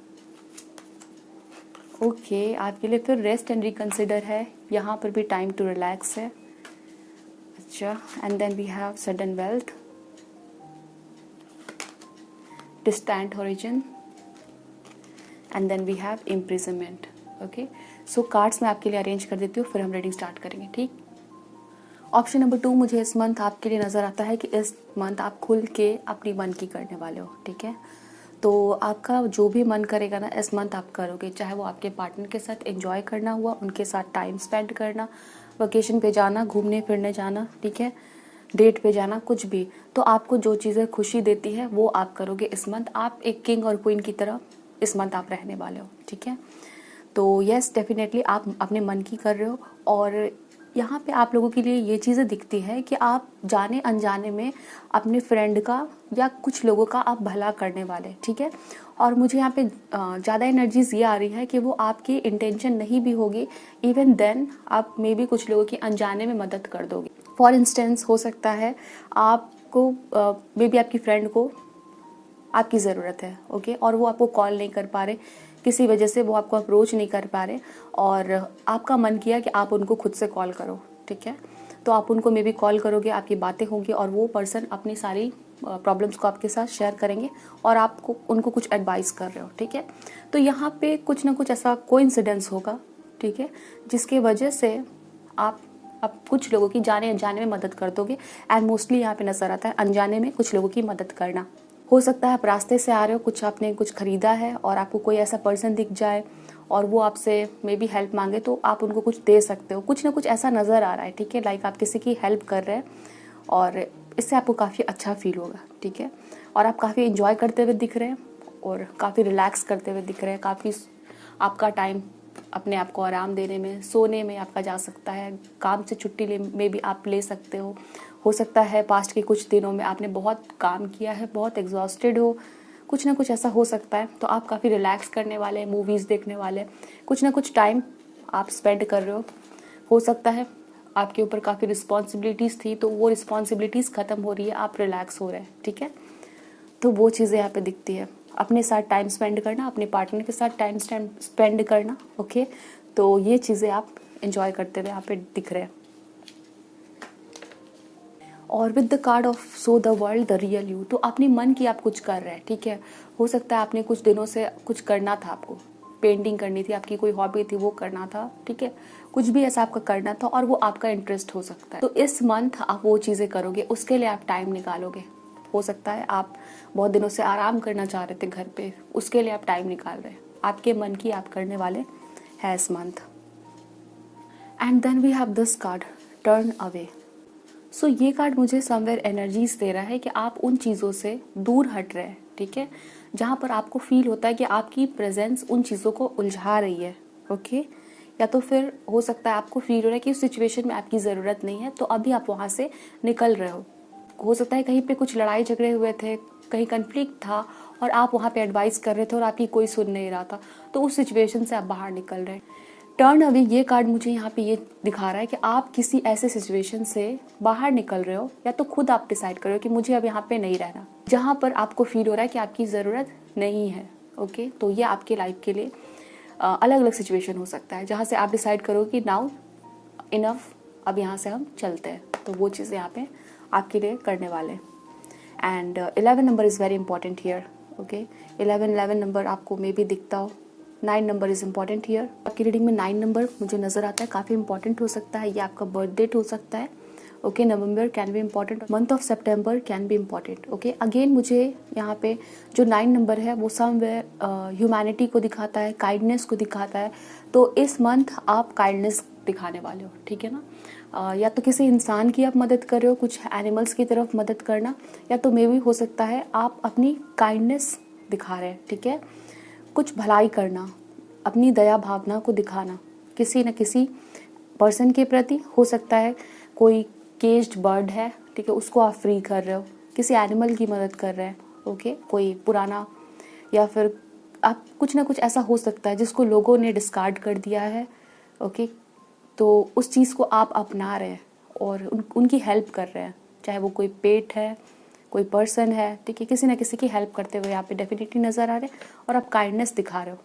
Okay, आपके लिए फिर rest and reconsider है, यहाँ पर भी time to relax है। अच्छा, and then we have sudden wealth, distant origin, and then we have imprisonment. Okay, so cards मैं आपके लिए अरेंज कर देती हूँ, फिर हम रीडिंग स्टार्ट करेंगे, ठीक। ऑप्शन नंबर 2, मुझे इस मंथ आपके लिए नज़र आता है कि इस मंथ आप खुल के अपनी मन की करने वाले हो, ठीक है। तो आपका जो भी मन करेगा ना इस मंथ आप करोगे, चाहे वो आपके पार्टनर के साथ एंजॉय करना हुआ, उनके साथ टाइम स्पेंड करना, वेकेशन पे जाना, घूमने फिरने जाना, ठीक है, डेट पे जाना, कुछ भी। तो आपको जो चीज़ें खुशी देती है वो आप करोगे इस मंथ। आप एक किंग और क्वीन की तरह इस मंथ आप रहने वाले हो, ठीक है। तो यस, डेफिनेटली आप अपने मन की कर रहे हो। और यहाँ पे आप लोगों के लिए ये चीज़ें दिखती है कि आप जाने अनजाने में अपने फ्रेंड का या कुछ लोगों का आप भला करने वाले, ठीक है। और मुझे यहाँ पे ज़्यादा एनर्जीज ये आ रही है कि वो आपकी इंटेंशन नहीं भी होगी, इवन देन आप मे बी कुछ लोगों की अनजाने में मदद कर दोगे। फॉर इंस्टेंस हो सकता है आपको मे बी आपकी फ्रेंड को आपकी ज़रूरत है, ओके, और वो आपको कॉल नहीं कर पा रहे, किसी वजह से वो आपको अप्रोच नहीं कर पा रहे, और आपका मन किया कि आप उनको खुद से कॉल करो, ठीक है। तो आप उनको मे बी कॉल करोगे, आपकी बातें होंगी और वो पर्सन अपनी सारी प्रॉब्लम्स को आपके साथ शेयर करेंगे और आपको उनको कुछ एडवाइस कर रहे हो, ठीक है। तो यहाँ पे कुछ ना कुछ ऐसा कोइंसिडेंस होगा, ठीक है, जिसकी वजह से आप अब कुछ लोगों की जाने अनजाने में मदद कर दोगे। एंड मोस्टली यहाँ पे नजर आता है अनजाने में कुछ लोगों की मदद करना। हो सकता है आप रास्ते से आ रहे हो, कुछ आपने कुछ खरीदा है और आपको कोई ऐसा पर्सन दिख जाए और वो आपसे मे बी हेल्प मांगे, तो आप उनको कुछ दे सकते हो। कुछ ना कुछ ऐसा नज़र आ रहा है, ठीक है, लाइक आप किसी की हेल्प कर रहे हैं और इससे आपको काफ़ी अच्छा फील होगा, ठीक है। और आप काफ़ी इंजॉय करते हुए दिख रहे हैं और काफ़ी रिलैक्स करते हुए दिख रहे हैं। काफ़ी आपका टाइम अपने आप को आराम देने में, सोने में आपका जा सकता है, काम से छुट्टी ले में भी आप ले सकते हो सकता है पास्ट के कुछ दिनों में आपने बहुत काम किया है, बहुत एग्जॉस्टेड हो, कुछ ना कुछ ऐसा हो सकता है। तो आप काफ़ी रिलैक्स करने वाले, मूवीज़ देखने वाले, कुछ ना कुछ टाइम आप स्पेंड कर रहे हो सकता है आपके ऊपर काफ़ी रिस्पॉन्सिबिलिटीज़ थी, तो वो रिस्पॉन्सिबिलिटीज़ ख़त्म हो रही है, आप रिलैक्स हो रहे हैं, ठीक है। तो वो चीज़ें यहाँ पे दिखती है। अपने साथ टाइम स्पेंड करना, अपने पार्टनर के साथ टाइम स्पेंड करना, ओके। तो ये चीज़ें आप एंजॉय करते हुए यहाँ पे दिख रहे हैं। और with the card of so the world the real you, तो अपने मन की आप कुछ कर रहे हैं, ठीक है। हो सकता है आपने कुछ दिनों से कुछ करना था, आपको पेंटिंग करनी थी, आपकी कोई हॉबी थी वो करना था, ठीक है, कुछ भी ऐसा आपका करना था और वो आपका इंटरेस्ट हो सकता है। तो इस मंथ आप वो चीज़ें करोगे, उसके लिए आप टाइम निकालोगे। हो सकता है आप बहुत दिनों से आराम करना चाह रहे थे घर पे, उसके लिए आप टाइम निकाल रहे हैं, आपके मन की आप करने वाले हैं इस month. And then we have this card, turn away. So ये कार्ड मुझे समवेयर एनर्जीज दे रहा है कि आप उन चीज़ों से दूर हट रहे हैं, ठीक है, जहाँ पर आपको फील होता है कि आपकी प्रेजेंस उन चीज़ों को उलझा रही है, ओके। या तो फिर हो सकता है आपको फील हो रहा है कि उस सिचुएशन में आपकी ज़रूरत नहीं है, तो अभी आप वहाँ से निकल रहे हो सकता है कहीं पे कुछ लड़ाई झगड़े हुए थे, कहीं कन्फ्लिक्ट था और आप वहाँ पे एडवाइस कर रहे थे और आपकी कोई सुन नहीं रहा था, तो उस सिचुएशन से आप बाहर निकल रहे हैं। टर्न अवे ये कार्ड मुझे यहाँ पे ये दिखा रहा है कि आप किसी ऐसे सिचुएशन से बाहर निकल रहे हो, या तो खुद आप डिसाइड कर रहे हो कि मुझे अब यहाँ पे नहीं रहना, जहाँ पर आपको फील हो रहा है कि आपकी ज़रूरत नहीं है, ओके। तो ये आपके लाइफ के लिए अलग अलग सिचुएशन हो सकता है, जहाँ से आप डिसाइड करो कि नाउ इनफ, अब यहाँ से हम चलते हैं। तो वो चीज़ यहाँ पे आपके लिए करने वाले हैं। And 11 number is very important here, okay. 11 number आपको मे भी दिखता हो। 9 नंबर इज़ इम्पॉर्टेंट हियर। आपकी रीडिंग में 9 नंबर मुझे नज़र आता है, काफ़ी इंपॉर्टेंट हो सकता है। ये आपका बर्थ डेट हो सकता है, okay. November can be important, month of September can be important, okay. Again मुझे यहाँ पे जो 9 नंबर है वो समवेयर ह्यूमैनिटी को दिखाता है, काइंडनेस को दिखाता है। तो इस मंथ आप काइंडनेस दिखाने वाले हो, ठीक है ना। या तो किसी इंसान की आप मदद कर रहे हो, कुछ एनिमल्स की तरफ मदद करना, या तो मे भी हो सकता है आप अपनी काइंडनेस दिखा रहे हैं, ठीक है। कुछ भलाई करना, अपनी दया भावना को दिखाना किसी न किसी पर्सन के प्रति। हो सकता है कोई केज्ड बर्ड है, ठीक है, उसको आप फ्री कर रहे हो, किसी एनिमल की मदद कर रहे हैं, ओके। कोई पुराना, या फिर आप कुछ ना कुछ ऐसा हो सकता है जिसको लोगों ने डिस्कार्ड कर दिया है, ओके। तो उस चीज़ को आप अपना रहे हैं और उनकी हेल्प कर रहे हैं, चाहे वो कोई पेट है, कोई पर्सन है, ठीक है। किसी ना किसी की हेल्प करते हुए यहाँ पे डेफिनेटली नज़र आ रहे हैं और आप काइंडनेस दिखा रहे हो।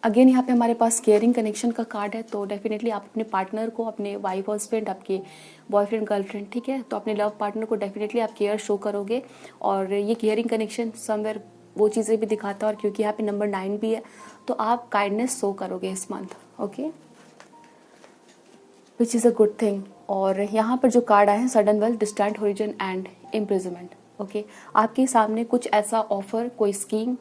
अगेन यहाँ पे हमारे पास केयरिंग कनेक्शन का कार्ड है, तो डेफिनेटली आप अपने पार्टनर को, अपने वाइफ हस्बैंड, आपके बॉयफ्रेंड गर्लफ्रेंड, ठीक है, तो अपने लव पार्टनर को डेफिनेटली आप केयर शो करोगे। और ये केयरिंग कनेक्शन समवेयर वो चीज़ें भी दिखाता है, और क्योंकि यहाँ पे नंबर 9 भी है, तो आप काइंडनेस शो करोगे इस month, okay, which is a good thing. और यहाँ पर जो कार्ड आए हैं, sudden wealth, distant horizon and imprisonment, okay. आपके सामने कुछ ऐसा ऑफर, कोई स्कीम,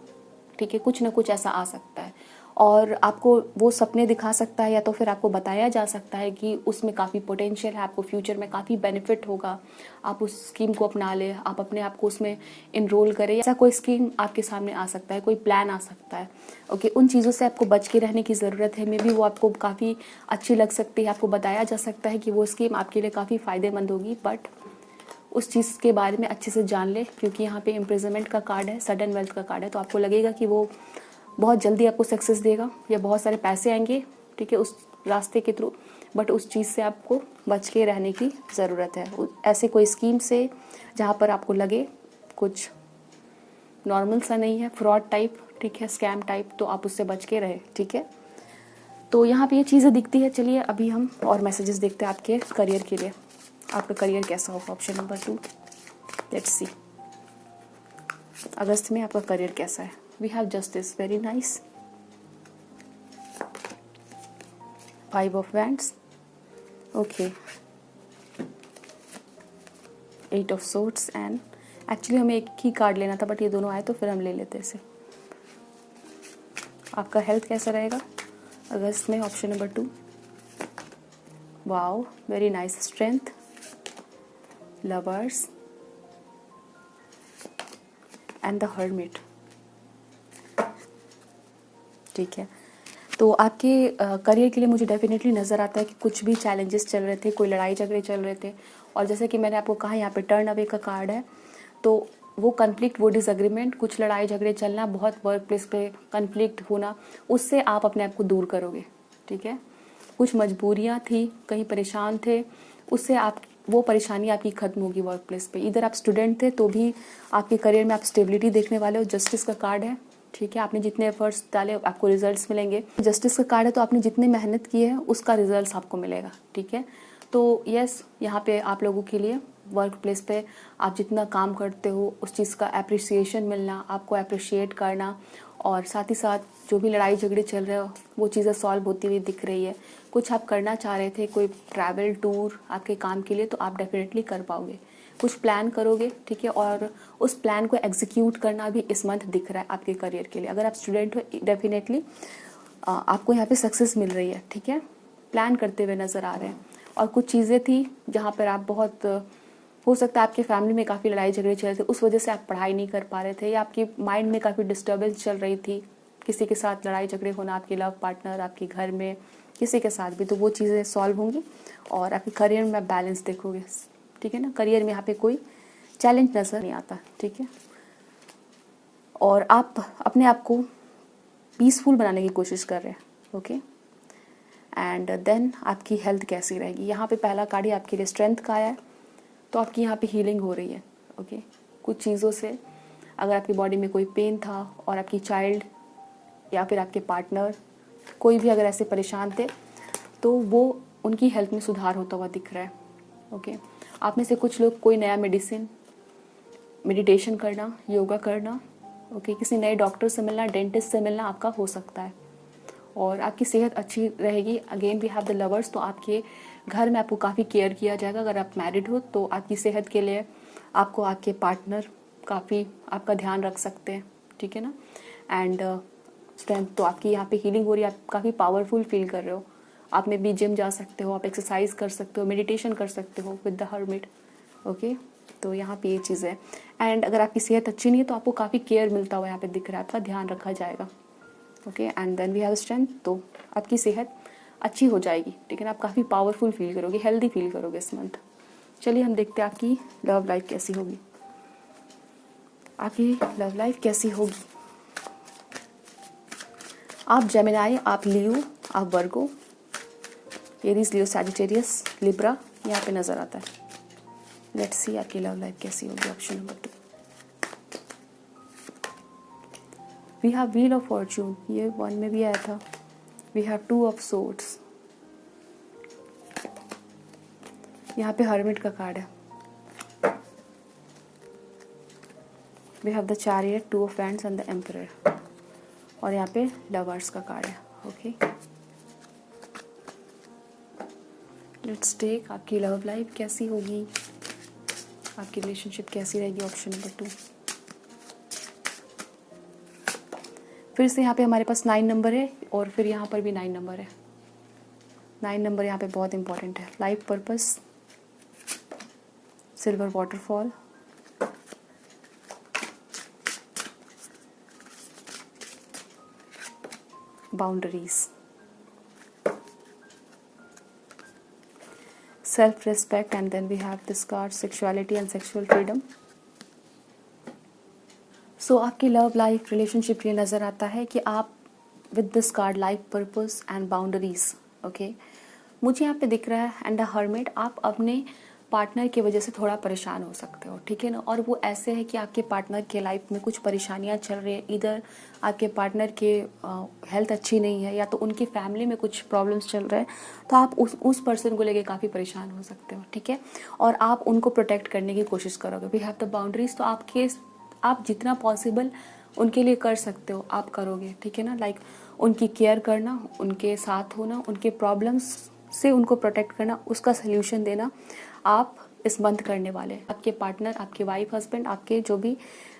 ठीक है, कुछ ना कुछ ऐसा आ सकता है और आपको वो सपने दिखा सकता है, या तो फिर आपको बताया जा सकता है कि उसमें काफ़ी पोटेंशियल है, आपको फ्यूचर में काफ़ी बेनिफिट होगा, आप उस स्कीम को अपना ले, आप अपने आप को उसमें इनरोल करें। ऐसा कोई स्कीम आपके सामने आ सकता है, कोई प्लान आ सकता है, ओके। उन चीज़ों से आपको बच के रहने की ज़रूरत है। मे बी वो आपको काफ़ी अच्छी लग सकती है, आपको बताया जा सकता है कि वो स्कीम आपके लिए काफ़ी फ़ायदेमंद होगी, बट उस चीज़ के बारे में अच्छे से जान ले, क्योंकि यहाँ पे इम्प्रिजनमेंट का कार्ड है, सडन वेल्थ का कार्ड है। तो आपको लगेगा कि वो बहुत जल्दी आपको सक्सेस देगा या बहुत सारे पैसे आएंगे, ठीक है, उस रास्ते के थ्रू, बट उस चीज़ से आपको बच के रहने की ज़रूरत है। ऐसे कोई स्कीम से जहाँ पर आपको लगे कुछ नॉर्मल सा नहीं है, फ्रॉड टाइप, ठीक है, स्कैम टाइप, तो आप उससे बच के रहे, ठीक है। तो यहाँ पे ये चीज़ें दिखती है। चलिए अभी हम और मैसेजेस देखते हैं आपके करियर के लिए। आपका करियर कैसा होगा, ऑप्शन नंबर 2, लेट्स सी। अगस्त में आपका करियर कैसा है। We have justice, very nice. 5 of wands, okay. 8 of swords, and actually हमें एक ही कार्ड लेना था, बट ये दोनों आए तो फिर हम ले लेते हैं इसे। आपका हेल्थ कैसा रहेगा अगस्त में, option number 2। Wow, very nice. Strength, lovers and the hermit, ठीक है। तो आपके करियर के लिए मुझे डेफिनेटली नज़र आता है कि कुछ भी चैलेंजेस चल रहे थे, कोई लड़ाई झगड़े चल रहे थे, और जैसे कि मैंने आपको कहा यहाँ पे टर्न अवे का कार्ड है, तो वो कन्फ्लिक्ट, वो डिसएग्रीमेंट, कुछ लड़ाई झगड़े चलना, बहुत वर्क प्लेस पे कन्फ्लिक्ट होना, उससे आप अपने आप को दूर करोगे, ठीक है। कुछ मजबूरियाँ थी, कहीं परेशान थे, उससे आप वो परेशानी आपकी खत्म होगी वर्क प्लेस पे। इधर आप स्टूडेंट थे तो भी आपके करियर में आप स्टेबिलिटी देखने वाले हो। जस्टिस का कार्ड है, ठीक है, आपने जितने एफर्ट्स डाले आपको रिजल्ट्स मिलेंगे। जस्टिस का कार्ड है, तो आपने जितनी मेहनत की है उसका रिजल्ट्स आपको मिलेगा, ठीक है। तो यस, यहाँ पे आप लोगों के लिए वर्क प्लेस पे आप जितना काम करते हो उस चीज़ का अप्रिसिएशन मिलना, आपको अप्रिशिएट करना, और साथ ही साथ जो भी लड़ाई झगड़े चल रहे हो वो चीज़ें सॉल्व होती हुई दिख रही है। कुछ आप करना चाह रहे थे, कोई ट्रैवल टूर आपके काम के लिए, तो आप डेफिनेटली कर पाओगे। कुछ प्लान करोगे, ठीक है, और उस प्लान को एग्जीक्यूट करना भी इस मंथ दिख रहा है आपके करियर के लिए। अगर आप स्टूडेंट हो, डेफिनेटली आपको यहाँ पे सक्सेस मिल रही है, ठीक है, प्लान करते हुए नज़र आ रहे हैं। और कुछ चीज़ें थी जहाँ पर आप बहुत हो सकता है आपके फैमिली में काफ़ी लड़ाई झगड़े चल रहे थे, उस वजह से आप पढ़ाई नहीं कर पा रहे थे, या आपकी माइंड में काफ़ी डिस्टर्बेंस चल रही थी, किसी के साथ लड़ाई झगड़े होना, आपके लव पार्टनर, आपके घर में किसी के साथ भी, तो वो चीज़ें सॉल्व होंगी और आपके करियर में आप बैलेंस देखोगे, ठीक है ना। करियर में यहाँ पे कोई चैलेंज नज़र नहीं आता, ठीक है। और आप अपने आप को पीसफुल बनाने की कोशिश कर रहे हैं, ओके। एंड देन आपकी हेल्थ कैसी रहेगी, यहाँ पे पहला कार्ड ही आपके लिए स्ट्रेंथ का आया है, तो आपकी यहाँ पे हीलिंग हो रही है, ओके। कुछ चीज़ों से अगर आपकी बॉडी में कोई पेन था और आपकी चाइल्ड या फिर आपके पार्टनर कोई भी अगर ऐसे परेशान थे, तो वो उनकी हेल्थ में सुधार होता हुआ दिख रहा है, ओके। आप में से कुछ लोग कोई नया मेडिटेशन करना, योगा करना, ओके, किसी नए डॉक्टर से मिलना, डेंटिस्ट से मिलना आपका हो सकता है, और आपकी सेहत अच्छी रहेगी। Again we have the lovers, तो आपके घर में आपको काफ़ी केयर किया जाएगा। अगर आप मैरिड हो तो आपकी सेहत के लिए आपको आपके पार्टनर काफ़ी आपका ध्यान रख सकते हैं, ठीक है ना। एंड स्ट्रेंथ, तो आपकी यहाँ पे हीलिंग हो रही है, आप काफ़ी पावरफुल फील कर रहे हो। आप में भी जिम जा सकते हो, आप एक्सरसाइज कर सकते हो, मेडिटेशन कर सकते हो विद द हर्मिट, ओके। तो यहाँ पे ये चीज़ है। एंड अगर आपकी सेहत अच्छी नहीं है तो आपको काफ़ी केयर मिलता हुआ यहाँ पे दिख रहा है, आपका ध्यान रखा जाएगा, okay. And then we have strength, तो आपकी सेहत अच्छी हो जाएगी, ठीक है ना। आप काफ़ी पावरफुल फील करोगे, हेल्दी फील करोगे इस मंथ। चलिए हम देखते हैं आपकी लव लाइफ कैसी होगी। आपकी लव लाइफ कैसी होगी। आप जेमिनाई, आप लियो, आप वर्गो, एरीज, लियो, सैजिटेरियस, लिब्रा यहाँ पे नज़र आता है। लेट्स सी आपकी लव लाइफ कैसी होगी। Option number 2 we have wheel of fortune, ये 1 में भी आया था। वी हैव 2 ऑफ सोर्ड्स, यहाँ पे हर्मिट का कार्ड है। We have the chariot, 2 of wands and the emperor, और यहाँ पे लवर्स का कार्ड है, ओके। लेट्स टेक आपकी लव लाइफ कैसी होगी, आपकी रिलेशनशिप कैसी रहेगी। ऑप्शन नंबर 2 फिर से यहाँ पे हमारे पास 9 नंबर है, और फिर यहाँ पर भी 9 नंबर है। 9 नंबर यहाँ पे बहुत इंपॉर्टेंट है। Life purpose, silver waterfall, boundaries, self respect, and then we have this card sexuality and sexual freedom. So आपकी लव लाइफ रिलेशनशिप ये नज़र आता है कि आप with this card life purpose and boundaries, okay, मुझे यहाँ पे दिख रहा है एंड द हर्मिट, आप अपने पार्टनर की वजह से थोड़ा परेशान हो सकते हो, ठीक है ना। और वो ऐसे है कि आपके पार्टनर के लाइफ में कुछ परेशानियाँ चल रही है, इधर आपके पार्टनर के हेल्थ अच्छी नहीं है, या तो उनकी फैमिली में कुछ प्रॉब्लम्स चल रहे हैं, तो आप उस पर्सन को लेके काफ़ी परेशान हो सकते हो, ठीक है। और आप उनको प्रोटेक्ट करने की कोशिश करोगे। वी हैव द बाउंड्रीज, तो आप जितना पॉसिबल उनके लिए कर सकते हो आप करोगे, ठीक है ना। लाइक उनकी केयर करना, उनके साथ होना, उनके प्रॉब्लम्स से उनको प्रोटेक्ट करना, उसका सल्यूशन देना आप इस मंथ करने वाले हैं। आपके पार्टनर, आपके वाइफ, हस्बैंड, आपके जो भी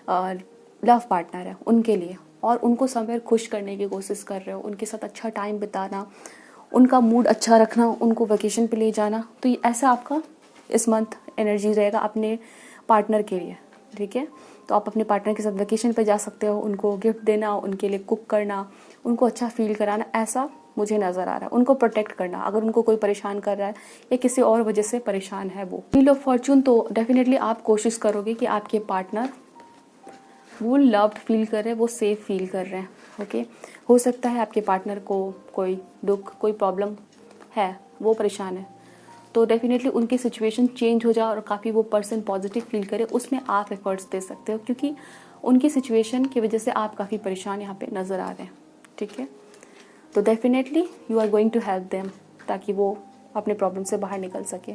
लव पार्टनर है उनके लिए, और उनको समय खुश करने की कोशिश कर रहे हो, उनके साथ अच्छा टाइम बिताना, उनका मूड अच्छा रखना, उनको वेकेशन पे ले जाना। तो ये ऐसा आपका इस मंथ एनर्जी रहेगा अपने पार्टनर के लिए, ठीक है। तो आप अपने पार्टनर के साथ वेकेशन पे जा सकते हो, उनको गिफ्ट देना, उनके लिए कुक करना, उनको अच्छा फील कराना, ऐसा मुझे नज़र आ रहा है। उनको प्रोटेक्ट करना, अगर उनको कोई परेशान कर रहा है या किसी और वजह से परेशान है वो। व्हील ऑफ फॉर्चून, तो डेफिनेटली आप कोशिश करोगे कि आपके पार्टनर वो लव्ड फील कर रहे हैं, वो सेफ फील कर रहे हैं, ओके। हो सकता है आपके पार्टनर को कोई दुख, कोई प्रॉब्लम है, वो परेशान है, तो डेफिनेटली उनकी सिचुएशन चेंज हो जाए और काफ़ी वो पर्सन पॉजिटिव फील करे, उसमें आप एफर्ट्स दे सकते हो, क्योंकि उनकी सिचुएशन की वजह से आप काफ़ी परेशान यहाँ पे नज़र आ रहे हैं, ठीक है। तो definitely you are going to help them, ताकि वो अपने प्रॉब्लम से बाहर निकल सके।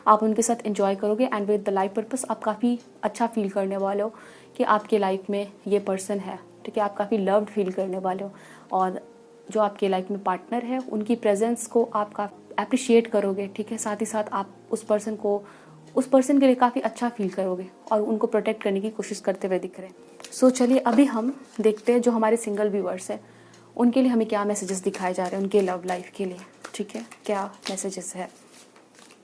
आप उनके साथ एंजॉय करोगे, and with the life purpose आप काफ़ी अच्छा फील करने वाले हो कि आपके लाइफ में ये पर्सन है, ठीक है। आप काफ़ी लव्ड फील करने वाले हो, और जो आपके लाइफ में पार्टनर है उनकी प्रेजेंस को आप काफ़ी अप्रिशिएट करोगे, ठीक है। साथ ही साथ आप उस पर्सन के लिए काफ़ी अच्छा फील करोगे और उनको प्रोटेक्ट करने की कोशिश करते हुए दिख रहे हैं। सो चलिए अभी हम देखते हैं जो हमारे सिंगल व्यूअर्स हैं उनके लिए हमें क्या मैसेजेस दिखाए जा रहे हैं, उनके लव लाइफ के लिए, ठीक है, क्या मैसेजेस है।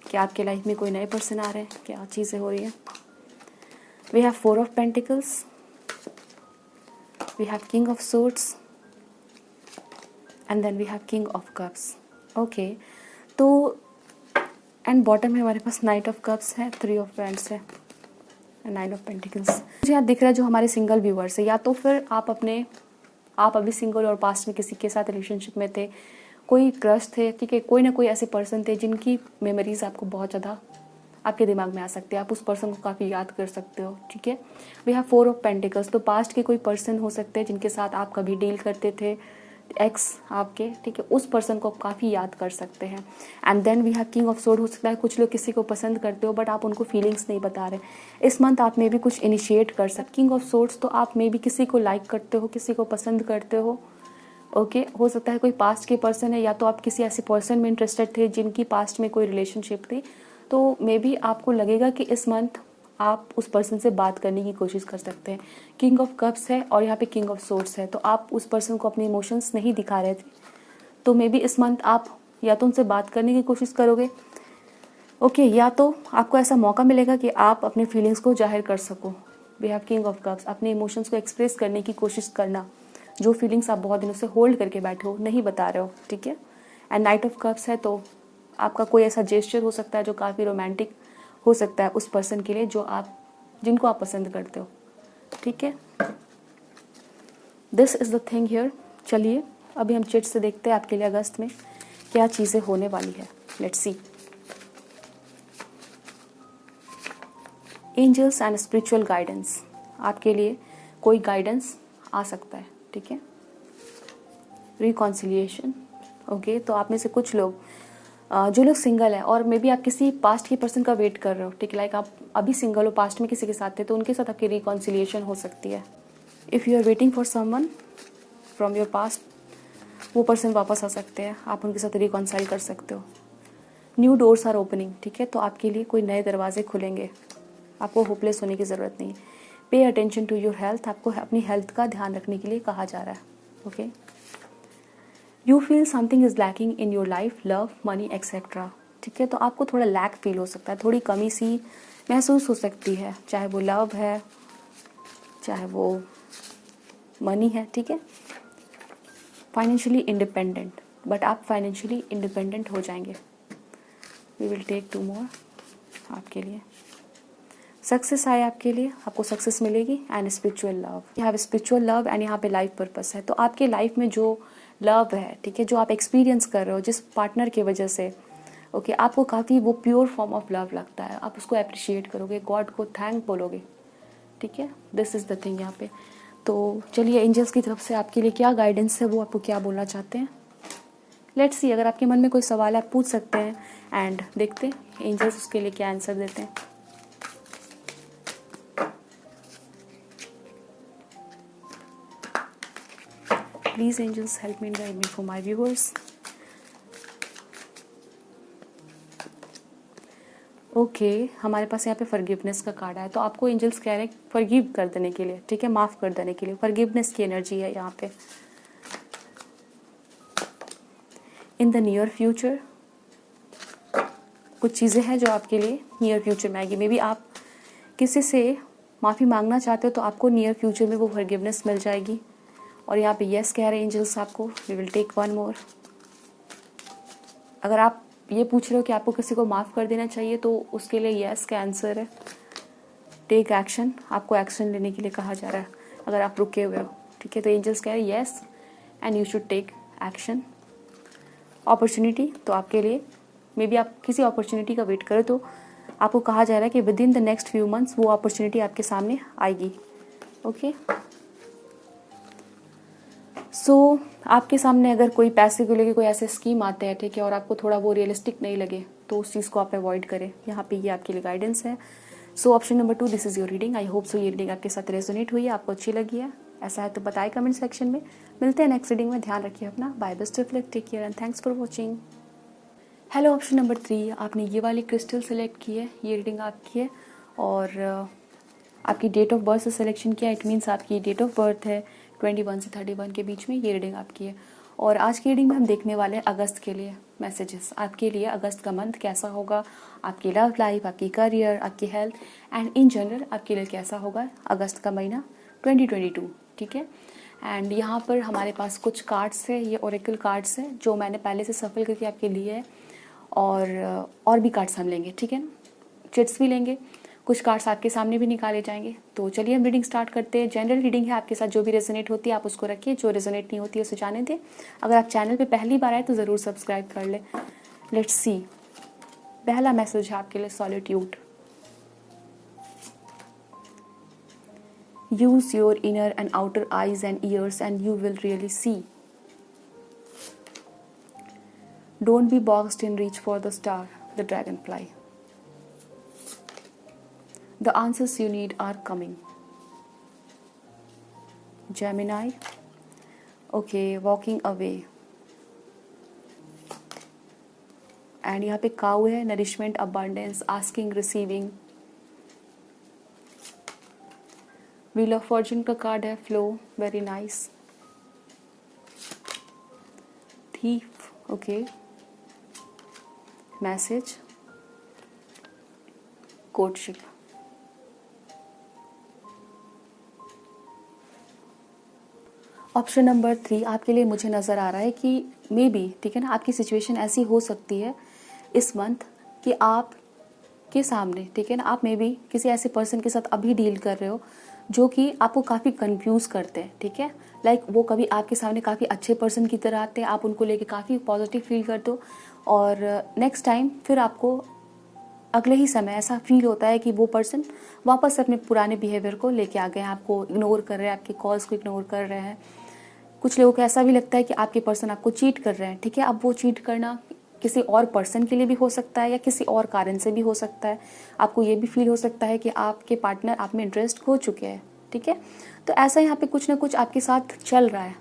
कि आपके लाइफ में कोई नए पर्सन आ रहे हैं, क्या चीज़ें हो रही हैं। We have 4 of pentacles, we have king of swords and then we have king of cups. Okay, तो एंड बॉटम में हमारे पास नाइट ऑफ कप्स है, 3 ऑफ वैंड्स है, 9 ऑफ पेंटिकल्स। मुझे यहाँ दिख रहा है जो हमारे सिंगल व्यूअर्स है, या तो फिर आप अभी सिंगल और पास्ट में किसी के साथ रिलेशनशिप में थे, कोई क्रश थे, ठीक है, कोई ना कोई ऐसे पर्सन थे जिनकी मेमोरीज आपको बहुत ज़्यादा आपके दिमाग में आ सकते हैं, आप उस पर्सन को काफ़ी याद कर सकते हो, ठीक है। वी हैव 4 ऑफ पेंटिकल्स, तो पास्ट के कोई पर्सन हो सकते हैं जिनके साथ आप कभी डील करते थे, एक्स आपके, ठीक है, उस पर्सन को आप काफ़ी याद कर सकते हैं। And then we have king of sword, हो सकता है कुछ लोग किसी को पसंद करते हो बट आप उनको फीलिंग्स नहीं बता रहे, इस मंथ आप में भी कुछ इनिशिएट कर सकते। किंग ऑफ सोर्ड्स, तो आप में भी किसी को लाइक करते हो, किसी को पसंद करते हो, ओके हो सकता है कोई पास्ट के पर्सन है, या तो आप किसी ऐसे पर्सन में इंटरेस्टेड थे जिनकी पास्ट में कोई रिलेशनशिप थी, तो मे बी आपको लगेगा कि इस मंथ आप उस पर्सन से बात करने की कोशिश कर सकते हैं। किंग ऑफ कप्स है और यहाँ पे किंग ऑफ सोर्ड्स है, तो आप उस पर्सन को अपने इमोशंस नहीं दिखा रहे थे, तो मे बी इस मंथ आप या तो उनसे बात करने की कोशिश करोगे, ओके, या तो आपको ऐसा मौका मिलेगा कि आप अपने फीलिंग्स को जाहिर कर सको। We have king of cups, अपने इमोशंस को एक्सप्रेस करने की कोशिश करना, जो फीलिंग्स आप बहुत दिनों से होल्ड करके बैठे हो, नहीं बता रहे हो, ठीक है। एंड नाइट ऑफ कप्स है, तो आपका कोई ऐसा जेस्चर हो सकता है जो काफ़ी रोमांटिक हो सकता है उस पर्सन के लिए जिनको आप पसंद करते हो, ठीक है। This is the thing here. चलिए अभी हम चिट से देखते हैं आपके लिए अगस्त में क्या चीज़ें होने वाली है। Let's see. Angels and spiritual guidance, आपके लिए कोई गाइडेंस आ सकता है, ठीक है। रिकॉन्सिलिएशन, ओके, तो आप में से कुछ लोग जो लोग सिंगल है और मे बी आप किसी पास्ट के पर्सन का वेट कर रहे हो, ठीक है, लाइक आप अभी सिंगल हो, पास्ट में किसी के साथ थे, तो उनके साथ आपकी रिकॉन्सिलिएशन हो सकती है। If you are waiting for someone from your past, वो पर्सन वापस आ सकते हैं, आप उनके साथ रिकॉन्साइल कर सकते हो। न्यू डोर्स आर ओपनिंग, ठीक है, तो आपके लिए कोई नए दरवाजे खुलेंगे, आपको होपलेस होने की ज़रूरत नहीं। Pay attention to your health, आपको अपनी हेल्थ का ध्यान रखने के लिए कहा जा रहा है, okay. You feel something is lacking in your life, love, money etcetera, ठीक है, तो आपको थोड़ा लैक फील हो सकता है, थोड़ी कमी सी महसूस हो सकती है, चाहे वो लव है, चाहे वो मनी है, ठीक है। फाइनेंशियली इंडिपेंडेंट, बट आप फाइनेंशियली इंडिपेंडेंट हो जाएंगे। वी विल टेक 2 मोर आपके लिए। सक्सेस आए आपके लिए, आपको सक्सेस मिलेगी। And spiritual love, you have spiritual love and यहाँ पे लाइफ पर्पस है, तो आपके लाइफ में जो लव है, ठीक है, जो आप एक्सपीरियंस कर रहे हो जिस पार्टनर की वजह से, ओके, आपको काफ़ी वो प्योर फॉर्म ऑफ लव लगता है, आप उसको अप्रिशिएट करोगे, गॉड को थैंक बोलोगे, ठीक है। दिस इज़ द थिंग यहाँ पे। तो चलिए एंजल्स की तरफ से आपके लिए क्या गाइडेंस है, वो आपको क्या बोलना चाहते हैं। लेट्स सी, अगर आपके मन में कोई सवाल है आप पूछ सकते हैं एंड देखते हैं एंजल्स उसके लिए क्या आंसर देते हैं। Please angels help me and guide me for my viewers. Okay, हमारे पास यहाँ पे फॉरगिवनेस का कार्ड है, तो आपको एंजल्स कह रहे हैं फॉरगिव कर देने के लिए, ठीक है, माफ़ कर देने के लिए, फॉरगिवनेस की एनर्जी है यहाँ पे। इन द नियर फ्यूचर, कुछ चीज़ें हैं जो आपके लिए नियर फ्यूचर में आएगी। मे बी आप किसी से माफ़ी मांगना चाहते हो तो आपको नियर फ्यूचर में वो फॉरगिवनेस मिल जाएगी। और यहाँ पे यस कह रहे हैं एंजल्स आपको। वी विल टेक 1 मोर। अगर आप ये पूछ रहे हो कि आपको किसी को माफ़ कर देना चाहिए तो उसके लिए यस का आंसर है। टेक एक्शन, आपको एक्शन लेने के लिए कहा जा रहा है अगर आप रुके हुए हो, ठीक है। तो एंजल्स कह रहे हैं yes and you should take action. Opportunity, तो आपके लिए मे बी आप किसी अपॉर्चुनिटी का वेट करो तो आपको कहा जा रहा है कि with in the next few months वो अपॉर्चुनिटी आपके सामने आएगी, ओके। सो आपके सामने अगर कोई पैसे को लेके कोई ऐसे स्कीम आते हैं, ठीक है, और आपको थोड़ा वो रियलिस्टिक नहीं लगे तो उस चीज़ को आप अवॉइड करें। यहाँ पे ये आपके लिए गाइडेंस है। So option number 2, this is your reading. I hope so ये रीडिंग आपके साथ रेजोनेट हुई है, आपको अच्छी लगी है। ऐसा है तो बताएं कमेंट सेक्शन में। मिलते हैं नेक्स्ट रीडिंग में। ध्यान रखिए अपना। Bye, best of luck, take care and thanks for watching. Hello, option number 3, आपने ये वाली क्रिस्टल सेलेक्ट की है, ये रीडिंग आपकी है और आपकी डेट ऑफ बर्थ से सिलेक्शन किया। इट मीन्स आपकी डेट ऑफ बर्थ है 21 से 31 के बीच में, ये रीडिंग आपकी है। और आज की रीडिंग में हम देखने वाले हैं अगस्त के लिए मैसेजेस। आपके लिए अगस्त का मंथ कैसा होगा, आपकी लव लाइफ, आपकी करियर, आपकी हेल्थ एंड इन जनरल आपके लिए कैसा होगा अगस्त का महीना 2022। ठीक है। एंड यहाँ पर हमारे पास कुछ कार्ड्स है, ये ओरेकल कार्ड्स है जो मैंने पहले से सफल करके आपके लिए है, और भी कार्ड्स हम लेंगे। ठीक है, चिट्स भी लेंगे, कुछ कार्ड्स आपके सामने भी निकाले जाएंगे। तो चलिए हम रीडिंग स्टार्ट करते हैं। जनरल रीडिंग है, आपके साथ जो भी रेजोनेट होती है आप उसको रखिए, जो रेजोनेट नहीं होती है उसे जाने दें। अगर आप चैनल पे पहली बार आए तो ज़रूर सब्सक्राइब कर लें। लेट्स सी, पहला मैसेज है आपके लिए solitude. Use your inner and outer eyes and ears and you will really see. Don't be boxed in, reach for the star, the dragonfly. The answers you need are coming. Gemini. Okay, walking away. And यहाँ पे cow है, nourishment, abundance, asking, receiving. Wheel of Fortune का card है, flow, very nice. Thief, okay, message, courtship. Option number 3 आपके लिए मुझे नज़र आ रहा है कि मे बी, ठीक है ना, आपकी सिचुएशन ऐसी हो सकती है इस मंथ कि आप के सामने, ठीक है ना, आप मे बी किसी ऐसे पर्सन के साथ अभी डील कर रहे हो जो कि आपको काफ़ी कंफ्यूज करते हैं। ठीक है, लाइक वो कभी आपके सामने काफ़ी अच्छे पर्सन की तरह आते हैं, आप उनको लेके काफ़ी पॉजिटिव फील करते हो, और नेक्स्ट टाइम फिर आपको अगले ही समय ऐसा फील होता है कि वो पर्सन वापस अपने पुराने बिहेवियर को लेके आ गए हैं, आपको इग्नोर कर रहे हैं, आपके कॉल्स को इग्नोर कर रहे हैं। कुछ लोगों को ऐसा भी लगता है कि आपके पर्सन आपको चीट कर रहे हैं। ठीक है, अब वो चीट करना किसी और पर्सन के लिए भी हो सकता है या किसी और कारण से भी हो सकता है। आपको ये भी फील हो सकता है कि आपके पार्टनर आप में इंटरेस्ट हो चुके हैं। ठीक है, तो ऐसा यहाँ पे कुछ ना कुछ आपके साथ चल रहा है,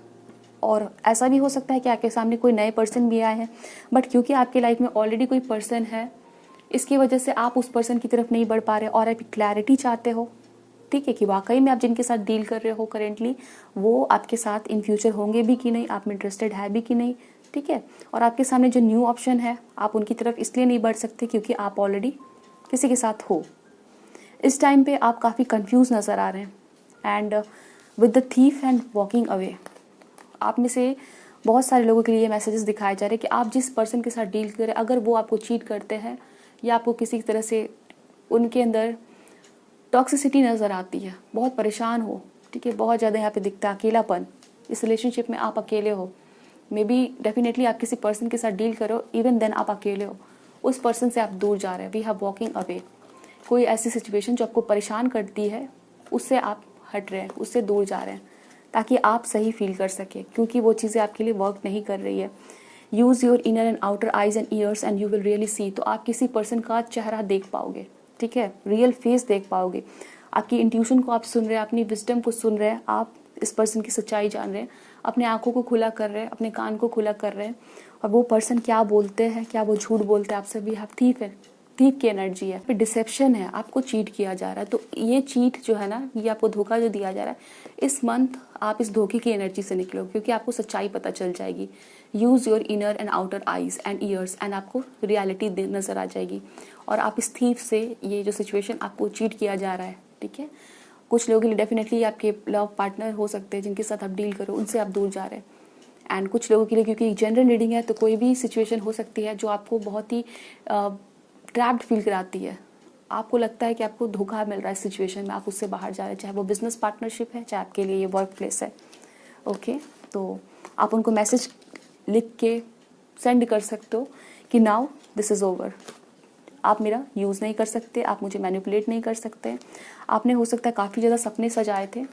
और ऐसा भी हो सकता है कि आपके सामने कोई नए पर्सन भी आए हैं, बट क्योंकि आपके लाइफ में ऑलरेडी कोई पर्सन है, इसकी वजह से आप उस पर्सन की तरफ नहीं बढ़ पा रहे और आप क्लैरिटी चाहते हो। ठीक है, कि वाकई में आप जिनके साथ डील कर रहे हो करेंटली वो आपके साथ इन फ्यूचर होंगे भी कि नहीं, आप में इंटरेस्टेड है भी कि नहीं। ठीक है, और आपके सामने जो न्यू ऑप्शन है आप उनकी तरफ इसलिए नहीं बढ़ सकते क्योंकि आप ऑलरेडी किसी के साथ हो। इस टाइम पे आप काफ़ी कंफ्यूज नज़र आ रहे हैं। And with the thief and walking away, आप में से बहुत सारे लोगों के लिए मैसेजेस दिखाए जा रहे हैं कि आप जिस पर्सन के साथ डील करें, अगर वो आपको चीट करते हैं या आपको किसी तरह से उनके अंदर टॉक्सिसिटी नज़र आती है, बहुत परेशान हो, ठीक है, बहुत ज़्यादा यहाँ पे दिखता है अकेलापन, इस रिलेशनशिप में आप अकेले हो, मे बी डेफिनेटली आप किसी पर्सन के साथ डील करो, इवन देन आप अकेले हो, उस पर्सन से आप दूर जा रहे हैं। वी हैव वॉकिंग अवे, कोई ऐसी सिचुएशन जो आपको परेशान करती है उससे आप हट रहे हैं, उससे दूर जा रहे हैं ताकि आप सही फील कर सके, क्योंकि वो चीज़ें आपके लिए वर्क नहीं कर रही है। Use your inner and outer eyes and years and you will really see, तो आप किसी पर्सन का चेहरा देख पाओगे, ठीक है, रियल फेस देख पाओगे। आपकी इंट्यूशन को आप सुन रहे हैं, अपनी विजडम को सुन रहे हैं, आप इस पर्सन की सच्चाई जान रहे हैं, अपने आंखों को खुला कर रहे हैं, अपने कान को खुला कर रहे हैं, और वो पर्सन क्या बोलते हैं, क्या वो झूठ बोलते हैं आपसे, भी आप थीफ है, थीफ की एनर्जी है, फिर डिसेप्शन है, आपको चीट किया जा रहा है। तो ये चीट जो है ना, ये आपको धोखा जो दिया जा रहा है, इस मंथ आप इस धोखे की एनर्जी से निकलो क्योंकि आपको सच्चाई पता चल जाएगी। Use your inner and outer eyes and years and आपको रियलिटी नज़र आ जाएगी, और आप इस थीफ से, ये जो सिचुएशन आपको चीट किया जा रहा है, ठीक है, कुछ लोगों के लिए डेफिनेटली आपके लव पार्टनर हो सकते हैं जिनके साथ आप डील करो, उनसे आप दूर जा रहे हैं। एंड कुछ लोगों के लिए, क्योंकि जनरल रीडिंग है, तो कोई भी सिचुएशन हो सकती है जो आपको बहुत ही ट्रैप्ड फील कराती है, आपको लगता है कि आपको धोखा मिल रहा है इस सिचुएशन में, आप उससे बाहर जा रहे हैं, चाहे वो बिजनेस पार्टनरशिप है, चाहे आपके लिए ये वर्क प्लेस है। ओके, तो आप उनको मैसेज लिख के सेंड कर सकते हो कि नाउ दिस इज़ ओवर, आप मेरा यूज़ नहीं कर सकते, आप मुझे मैनिपुलेट नहीं कर सकते। आपने हो सकता है काफ़ी ज़्यादा सपने सजाए थे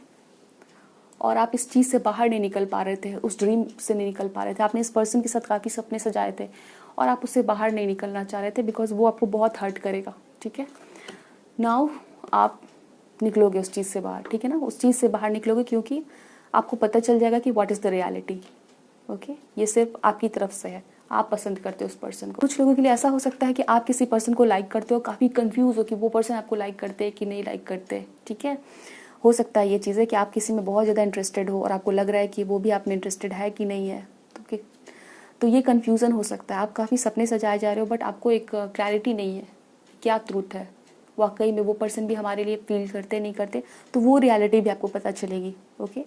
और आप इस चीज़ से बाहर नहीं निकल पा रहे थे, उस ड्रीम से नहीं निकल पा रहे थे। आपने इस पर्सन के साथ काफ़ी सपने सजाए थे और आप उससे बाहर नहीं निकलना चाह रहे थे बिकॉज वो आपको बहुत हर्ट करेगा। ठीक है, नाउ आप निकलोगे उस चीज़ से बाहर, ठीक है ना, उस चीज़ से बाहर निकलोगे क्योंकि आपको पता चल जाएगा कि what is the reality. Okay, ये सिर्फ आपकी तरफ से है, आप पसंद करते हो उस पर्सन को। कुछ लोगों के लिए ऐसा हो सकता है कि आप किसी पर्सन को लाइक करते हो, काफ़ी कंफ्यूज हो कि वो पर्सन आपको लाइक करते हैं कि नहीं लाइक करते। ठीक है, हो सकता है ये चीज़ें कि आप किसी में बहुत ज़्यादा इंटरेस्टेड हो और आपको लग रहा है कि वो भी आप में इंटरेस्टेड है कि नहीं है, तो कि तो ये कन्फ्यूज़न हो सकता है, आप काफ़ी सपने सजाए जा रहे हो बट आपको एक क्लैरिटी नहीं है क्या ट्रूथ है, वाकई में वो पर्सन भी हमारे लिए फील करते नहीं करते, तो वो रियलिटी भी आपको पता चलेगी। ओके,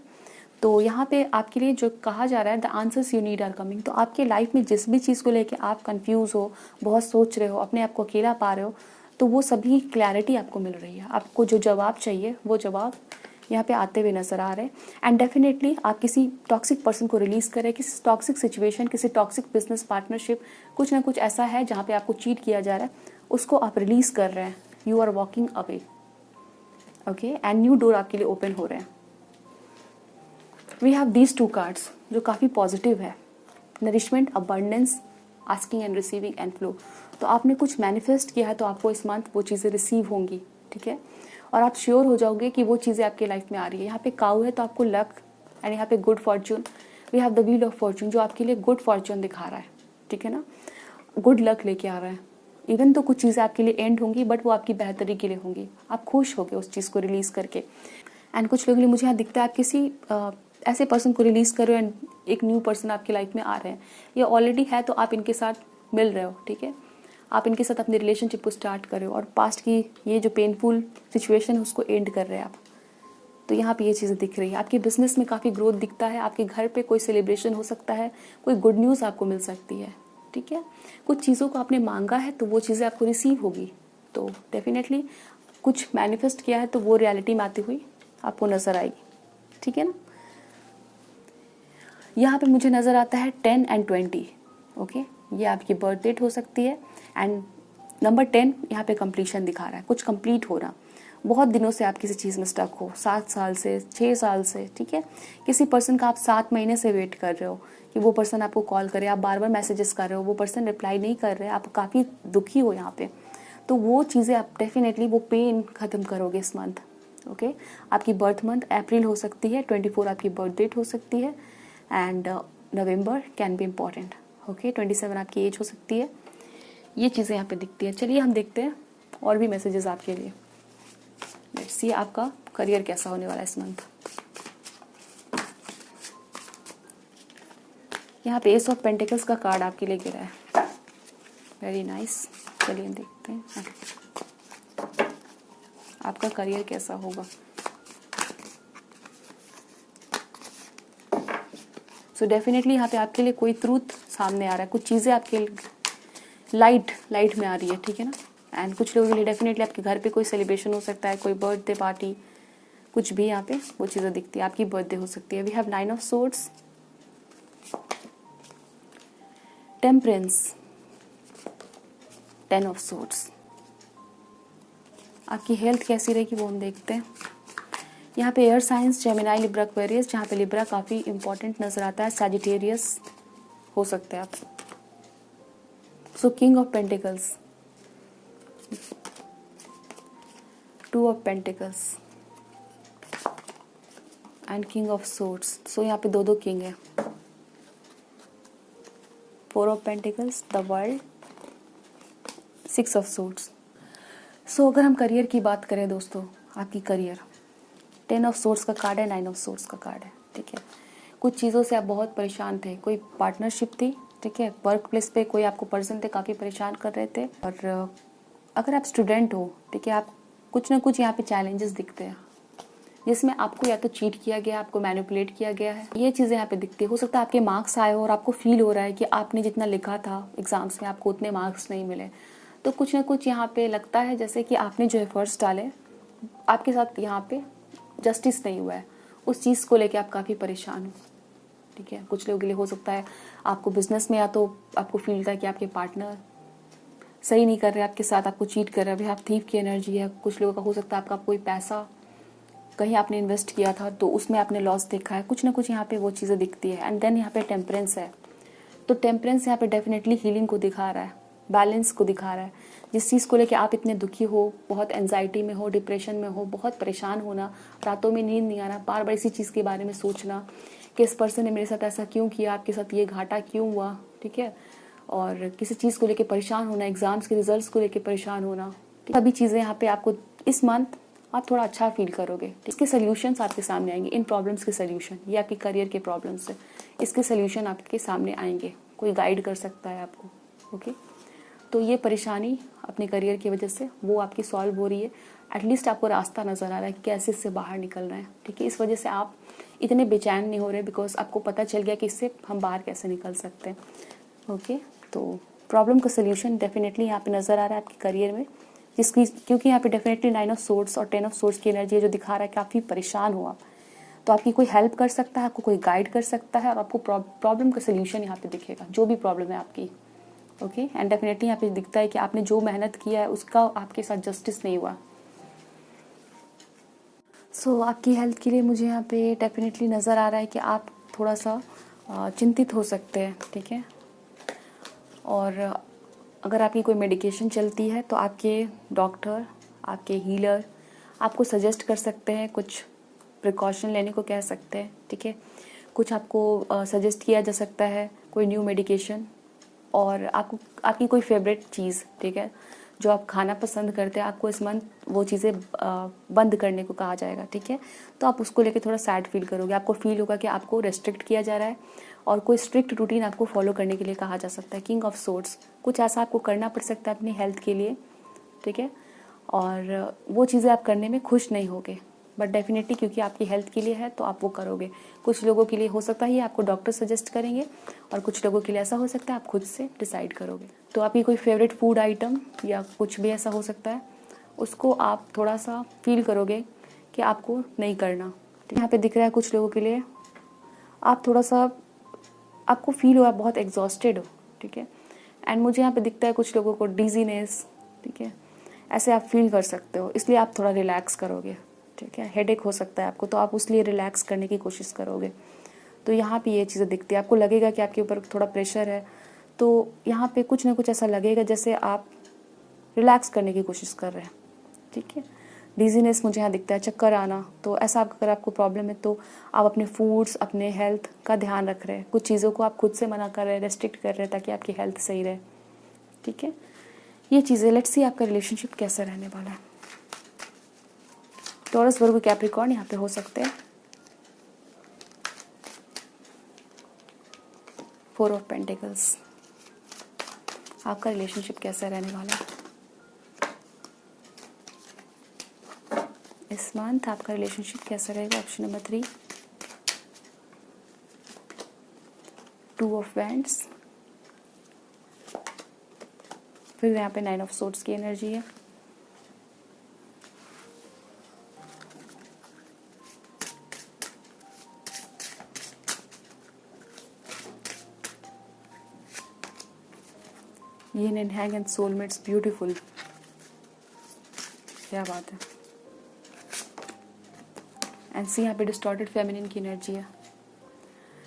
तो यहाँ पे आपके लिए जो कहा जा रहा है the answers you need are coming, तो आपके लाइफ में जिस भी चीज़ को लेके आप कंफ्यूज हो, बहुत सोच रहे हो, अपने आप को अकेला पा रहे हो, तो वो सभी क्लैरिटी आपको मिल रही है। आपको जो जवाब चाहिए वो जवाब यहाँ पे आते हुए नजर आ रहे हैं। एंड डेफिनेटली आप किसी टॉक्सिक पर्सन को रिलीज करें, किसी टॉक्सिक सिचुएशन, किसी टॉक्सिक बिजनेस पार्टनरशिप, कुछ ना कुछ ऐसा है जहाँ पे आपको चीट किया जा रहा है, उसको आप रिलीज कर रहे हैं। You are walking away, okay, and new door आपके लिए ओपन हो रहे हैं। वी हैव दीज 2 कार्ड्स जो काफ़ी पॉजिटिव है, nourishment, abundance, asking and receiving end flow. तो आपने कुछ मैनिफेस्ट किया है तो आपको इस मंथ वो चीज़ें रिसीव होंगी, ठीक है, और आप श्योर हो जाओगे कि वो चीज़ें आपके लाइफ में आ रही है। यहाँ पे काऊ है तो आपको लक, एंड यहाँ पे good fortune, we have the wheel of fortune जो आपके लिए गुड फॉर्चून दिखा रहा है, ठीक है ना, गुड लक लेके आ रहा है। इवन तो कुछ चीज़ें आपके लिए एंड होंगी बट वो आपकी बेहतरी के लिए होंगी, आप खुश होगे उस चीज़ को रिलीज़ करके। एंड कुछ लोगों के लिए मुझे यहाँ दिखता है आप किसी ऐसे पर्सन को रिलीज़ कर रहे हो एंड एक न्यू पर्सन आपकी लाइफ में आ रहे हैं, ये ऑलरेडी है तो आप इनके साथ मिल रहे हो, ठीक है, आप इनके साथ अपने रिलेशनशिप को स्टार्ट कर रहे हो और पास्ट की ये जो पेनफुल सिचुएशन है उसको एंड कर रहे हैं आप। तो यहाँ पे ये चीज़ें दिख रही है, आपके बिजनेस में काफ़ी ग्रोथ दिखता है, आपके घर पे कोई सेलिब्रेशन हो सकता है, कोई गुड न्यूज़ आपको मिल सकती है, ठीक है, कुछ चीज़ों को आपने मांगा है तो वो चीज़ें आपको रिसीव होगी। तो डेफिनेटली कुछ मैनिफेस्ट किया है तो वो रियलिटी में आती हुई आपको नज़र आएगी, ठीक है ना। यहाँ पे मुझे नज़र आता है 10 एंड 20, ओके, ये आपकी बर्थ डेट हो सकती है। एंड नंबर 10 यहाँ पे कंप्लीशन दिखा रहा है, कुछ कंप्लीट हो रहा, बहुत दिनों से आप किसी चीज़ में स्टक हो, 7 साल से, 6 साल से, ठीक है, किसी पर्सन का आप 7 महीने से वेट कर रहे हो कि वो पर्सन आपको कॉल करे, आप बार बार मैसेजेस कर रहे हो, वो पर्सन रिप्लाई नहीं कर रहे, आप काफ़ी दुखी हो यहाँ पे, तो वो चीज़ें आप डेफिनेटली वो पेन ख़त्म करोगे इस मंथ, ओके। आपकी बर्थ मंथ अप्रैल हो सकती है, 24 आपकी बर्थ डेट हो सकती है, and November can be important, okay, 27 आपकी एज हो सकती है, ये चीज़ें यहाँ पे दिखती है। चलिए हम देखते हैं और भी मैसेजेस आपके लिए। लेट्स सी आपका करियर कैसा होने वाला है इस मंथ। यहाँ पे एस ऑफ पेंटिकल्स का कार्ड आपके लिए गिरा है, वेरी नाइस। चलिए देखते हैं आपका करियर कैसा होगा। सो डेफिनेटली यहाँ पे आपके लिए कोई ट्रूथ सामने आ रहा है, कुछ चीज़ें आपके लाइट में आ रही है, ठीक है ना। एंड कुछ लोगों के लिए डेफिनेटली आपके घर पे कोई सेलिब्रेशन हो सकता है, कोई बर्थडे पार्टी, कुछ भी यहाँ पे वो चीज़ें दिखती है, आपकी बर्थडे हो सकती है। We have 9 of swords, temperance, 10 of swords. आपकी हेल्थ कैसी रहेगी वो हम देखते हैं। यहाँ पे air signs, Gemini, Libra, Aquarius, जहाँ पे लिब्रा काफ़ी इंपॉर्टेंट नजर आता है, सैजिटेरियस हो सकते हैं आप। So king of pentacles, 2 of pentacles and king of swords. So यहाँ पे 2 किंग है, 4 of pentacles, the world, 6 of swords. So अगर हम करियर की बात करें दोस्तों, आपकी करियर 10 ऑफ सोर्ड्स का कार्ड है, 9 ऑफ सोर्ड्स का कार्ड है, ठीक है। कुछ चीज़ों से आप बहुत परेशान थे, कोई पार्टनरशिप थी, ठीक है, वर्क प्लेस पे कोई आपको पर्सन थे काफ़ी परेशान कर रहे थे, और अगर आप स्टूडेंट हो, ठीक है, आप कुछ ना कुछ यहाँ पे चैलेंजेस दिखते हैं जिसमें आपको या तो चीट किया गया, आपको मैनिपुलेट किया गया है, ये चीज़ें यहाँ पे दिखती है। हो सकता है आपके मार्क्स आए हो और आपको फील हो रहा है कि आपने जितना लिखा था एग्जाम्स में आपको उतने मार्क्स नहीं मिले, तो कुछ ना कुछ यहाँ पे लगता है जैसे कि आपने जो एफर्ट्स डाले आपके साथ यहाँ पे जस्टिस नहीं हुआ है, उस चीज़ को लेके आप काफ़ी परेशान हो, ठीक है। कुछ लोगों के लिए हो सकता है आपको बिजनेस में या तो आपको फील होता है कि आपके पार्टनर सही नहीं कर रहे आपके साथ, आपको चीट कर रहे हैं, आप थीफ की एनर्जी है। कुछ लोगों का हो सकता है आपका कोई पैसा कहीं आपने इन्वेस्ट किया था तो उसमें आपने लॉस देखा है, कुछ ना कुछ यहाँ पे वो चीज़ें दिखती है। एंड देन यहाँ पे टेम्परेंस है, तो टेम्परेंस यहाँ पे डेफिनेटली हीलिंग को दिखा रहा है, बैलेंस को दिखा रहा है। जिस चीज़ को लेके आप इतने दुखी हो, बहुत एंजाइटी में हो, डिप्रेशन में हो, बहुत परेशान होना, रातों में नींद नहीं आना, बार बार इसी चीज़ के बारे में सोचना कि इस पर्सन ने मेरे साथ ऐसा क्यों किया, आपके साथ ये घाटा क्यों हुआ, ठीक है, और किसी चीज़ को लेके परेशान होना, एग्जाम्स के रिजल्ट्स को लेके परेशान होना, सभी चीज़ें यहाँ पे आपको इस मंथ आप थोड़ा अच्छा फील करोगे। इसके सोल्यूशंस आपके सामने आएंगे, इन प्रॉब्लम्स के सोल्यूशन, ये आपके करियर के प्रॉब्लम्स है, इसके सोल्यूशन आपके सामने आएंगे, कोई गाइड कर सकता है आपको, ओके। तो ये परेशानी अपने करियर की वजह से वो आपकी सॉल्व हो रही है, एटलीस्ट आपको रास्ता नज़र आ रहा है कि कैसे इससे बाहर निकलना है, ठीक है। इस वजह से आप इतने बेचैन नहीं हो रहे, बिकॉज आपको पता चल गया कि इससे हम बाहर कैसे निकल सकते हैं, ओके। तो प्रॉब्लम का सोल्यूशन डेफिनेटली यहाँ पे नज़र आ रहा है आपके करियर में, जिसकी क्योंकि यहाँ पे डेफिनेटली 9 ऑफ सोर्ड्स और 10 ऑफ सोर्ड्स की एनर्जी है, जो दिखा रहा है कि काफ़ी परेशान हो आप। तो आपकी कोई हेल्प कर सकता है, आपको कोई गाइड कर सकता है, और आपको प्रॉब्लम का सोल्यूशन यहाँ पे दिखेगा, जो भी प्रॉब्लम है आपकी, ओके। एंड डेफिनेटली यहाँ पे दिखता है कि आपने जो मेहनत किया है उसका आपके साथ जस्टिस नहीं हुआ। सो आपकी हेल्थ के लिए मुझे यहाँ पे डेफिनेटली नज़र आ रहा है कि आप थोड़ा सा चिंतित हो सकते हैं, ठीक है। और अगर आपकी कोई मेडिकेशन चलती है तो आपके डॉक्टर, आपके हीलर आपको सजेस्ट कर सकते हैं, कुछ प्रिकॉशन लेने को कह सकते हैं, ठीक है। कुछ आपको सजेस्ट किया जा सकता है कोई न्यू मेडिकेशन, और आपको आपकी कोई फेवरेट चीज़, ठीक है, जो आप खाना पसंद करते हैं, आपको इस मंथ वो चीज़ें बंद करने को कहा जाएगा, ठीक है। तो आप उसको लेके थोड़ा सैड फील करोगे, आपको फील होगा कि आपको रेस्ट्रिक्ट किया जा रहा है, और कोई स्ट्रिक्ट रूटीन आपको फॉलो करने के लिए कहा जा सकता है। किंग ऑफ सोर्ड्स, कुछ ऐसा आपको करना पड़ सकता है अपनी हेल्थ के लिए, ठीक है, और वो चीज़ें आप करने में खुश नहीं होगे, बट डेफिनेटली क्योंकि आपकी हेल्थ के लिए है तो आप वो करोगे। कुछ लोगों के लिए हो सकता है आपको डॉक्टर सजेस्ट करेंगे, और कुछ लोगों के लिए ऐसा हो सकता है आप खुद से डिसाइड करोगे। तो आपकी कोई फेवरेट फूड आइटम या कुछ भी ऐसा हो सकता है, उसको आप थोड़ा सा फील करोगे कि आपको नहीं करना। यहाँ पे दिख रहा है कुछ लोगों के लिए आप थोड़ा सा, आपको फील हो आप बहुत एग्जॉस्टेड हो, ठीक है। एंड मुझे यहाँ पे दिखता है कुछ लोगों को डिजीनेस, ठीक है, ऐसे आप फील कर सकते हो, इसलिए आप थोड़ा रिलैक्स करोगे, ठीक है। हेडेक हो सकता है आपको, तो आप उस लिए रिलैक्स करने की कोशिश करोगे। तो यहाँ पे ये चीज़ें दिखती है, आपको लगेगा कि आपके ऊपर थोड़ा प्रेशर है, तो यहाँ पे कुछ ना कुछ ऐसा लगेगा जैसे आप रिलैक्स करने की कोशिश कर रहे हैं, ठीक है। डिजीनेस मुझे यहाँ दिखता है, चक्कर आना, तो ऐसा अगर आपको प्रॉब्लम है तो आप अपने फूड्स, अपने हेल्थ का ध्यान रख रहे हैं, कुछ चीज़ों को आप खुद से मना कर रहे हैं, रेस्ट्रिक्ट कर रहे हैं, ताकि आपकी हेल्थ सही रहे, ठीक है। ये चीज़ें, लेट्स सी आपका रिलेशनशिप कैसा रहने वाला है। टॉरस, वर्गो, कैप्रिकॉर्न यहाँ पे हो सकते हैं। 4 ऑफ पेंटिकल्स, आपका रिलेशनशिप कैसा रहने वाला है इस मंथ, आपका रिलेशनशिप कैसा रहेगा। ऑप्शन नंबर 3, 2 ऑफ वैंड्स, फिर यहाँ पे 9 ऑफ सोर्ड्स की एनर्जी है। Yin and hang and soulmates, beautiful, क्या बात है। एंड सी यहाँ पे डिस्टॉर्टेड फेमिनिन की एनर्जी है।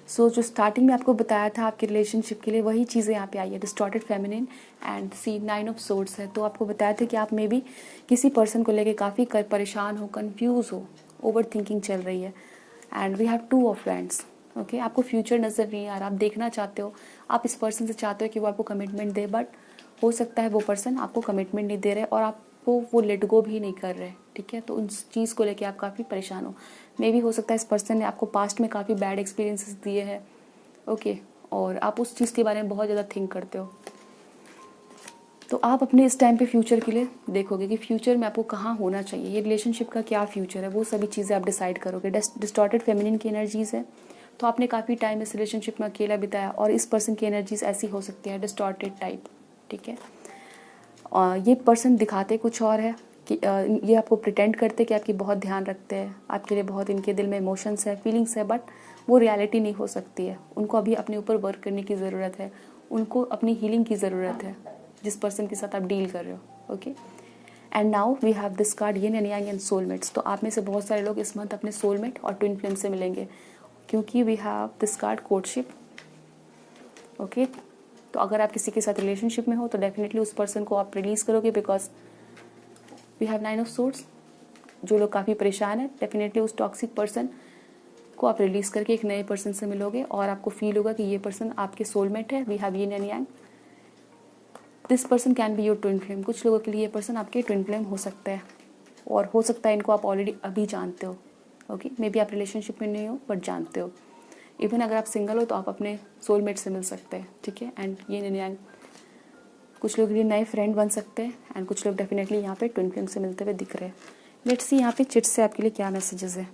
सो जो स्टार्टिंग में आपको बताया था आपके रिलेशनशिप के लिए, वही चीज़ें यहाँ पे आई है, distorted feminine and see 9 of swords है। तो आपको बताया था कि आप में भी किसी पर्सन को लेके काफ़ी परेशान हो, कंफ्यूज हो, ओवर थिंकिंग चल रही है। And we have 2 of wands, okay. आपको फ्यूचर नज़र नहीं आ रहा, आप देखना चाहते हो, आप इस पर्सन से चाहते हो कि वो आपको कमिटमेंट दे, बट हो सकता है वो पर्सन आपको कमिटमेंट नहीं दे रहे और आपको वो लेट गो भी नहीं कर रहे, ठीक है। तो उस चीज़ को लेके आप काफ़ी परेशान हो। मे भी हो सकता है इस पर्सन ने आपको पास्ट में काफ़ी बैड एक्सपीरियंसेस दिए हैं, ओके, और आप उस चीज़ के बारे में बहुत ज़्यादा थिंक करते हो। तो आप अपने इस टाइम पे फ्यूचर के लिए देखोगे कि फ्यूचर में आपको कहाँ होना चाहिए, ये रिलेशनशिप का क्या फ्यूचर है, वो सभी चीज़ें आप डिसाइड करोगे। डिस्टॉर्टेड फेमिनिन की एनर्जीज़ है, तो आपने काफ़ी टाइम इस रिलेशनशिप में अकेला बिताया, और इस पर्सन की एनर्जीज ऐसी हो सकती है डिस्टॉर्टेड टाइप, ठीक है। और ये पर्सन दिखाते कुछ और है कि ये आपको प्रिटेंड करते कि आपकी बहुत ध्यान रखते हैं, आपके लिए बहुत इनके दिल में इमोशंस है, फीलिंग्स है, बट वो रियलिटी नहीं हो सकती है। उनको अभी अपने ऊपर वर्क करने की ज़रूरत है, उनको अपनी हीलिंग की ज़रूरत है जिस पर्सन के साथ आप डील कर रहे हो, okay. And now we have this card, yin and yang and soulmates. तो आप में से बहुत सारे लोग इस मंथ अपने सोलमेट और ट्विन फ्लेम से मिलेंगे, क्योंकि we have this card courtship, okay. तो अगर आप किसी के साथ रिलेशनशिप में हो तो डेफिनेटली उस पर्सन को आप रिलीज़ करोगे, because we have 9 of swords. जो लोग काफ़ी परेशान हैं, डेफिनेटली उस टॉक्सिक पर्सन को आप रिलीज़ करके एक नए पर्सन से मिलोगे, और आपको फील होगा कि ये पर्सन आपके सोलमेट है। We have yin and yang, this person can be your twin flame. कुछ लोगों के लिए ये पर्सन आपके ट्विन फ्लेम हो सकता है, और हो सकता है इनको आप ऑलरेडी अभी जानते हो, ओके। मे बी आप रिलेशनशिप में नहीं हो बट जानते हो। इवन अगर आप सिंगल हो तो आप अपने सोलमेट से मिल सकते हैं, ठीक है। एंड ये नया कुछ लोग के लिए नए फ्रेंड बन सकते हैं एंड कुछ लोग डेफिनेटली यहाँ पे ट्विन फ्लेम से मिलते हुए दिख रहे हैं। लेट्स सी यहाँ पे चिट से आपके लिए क्या मैसेजेस है।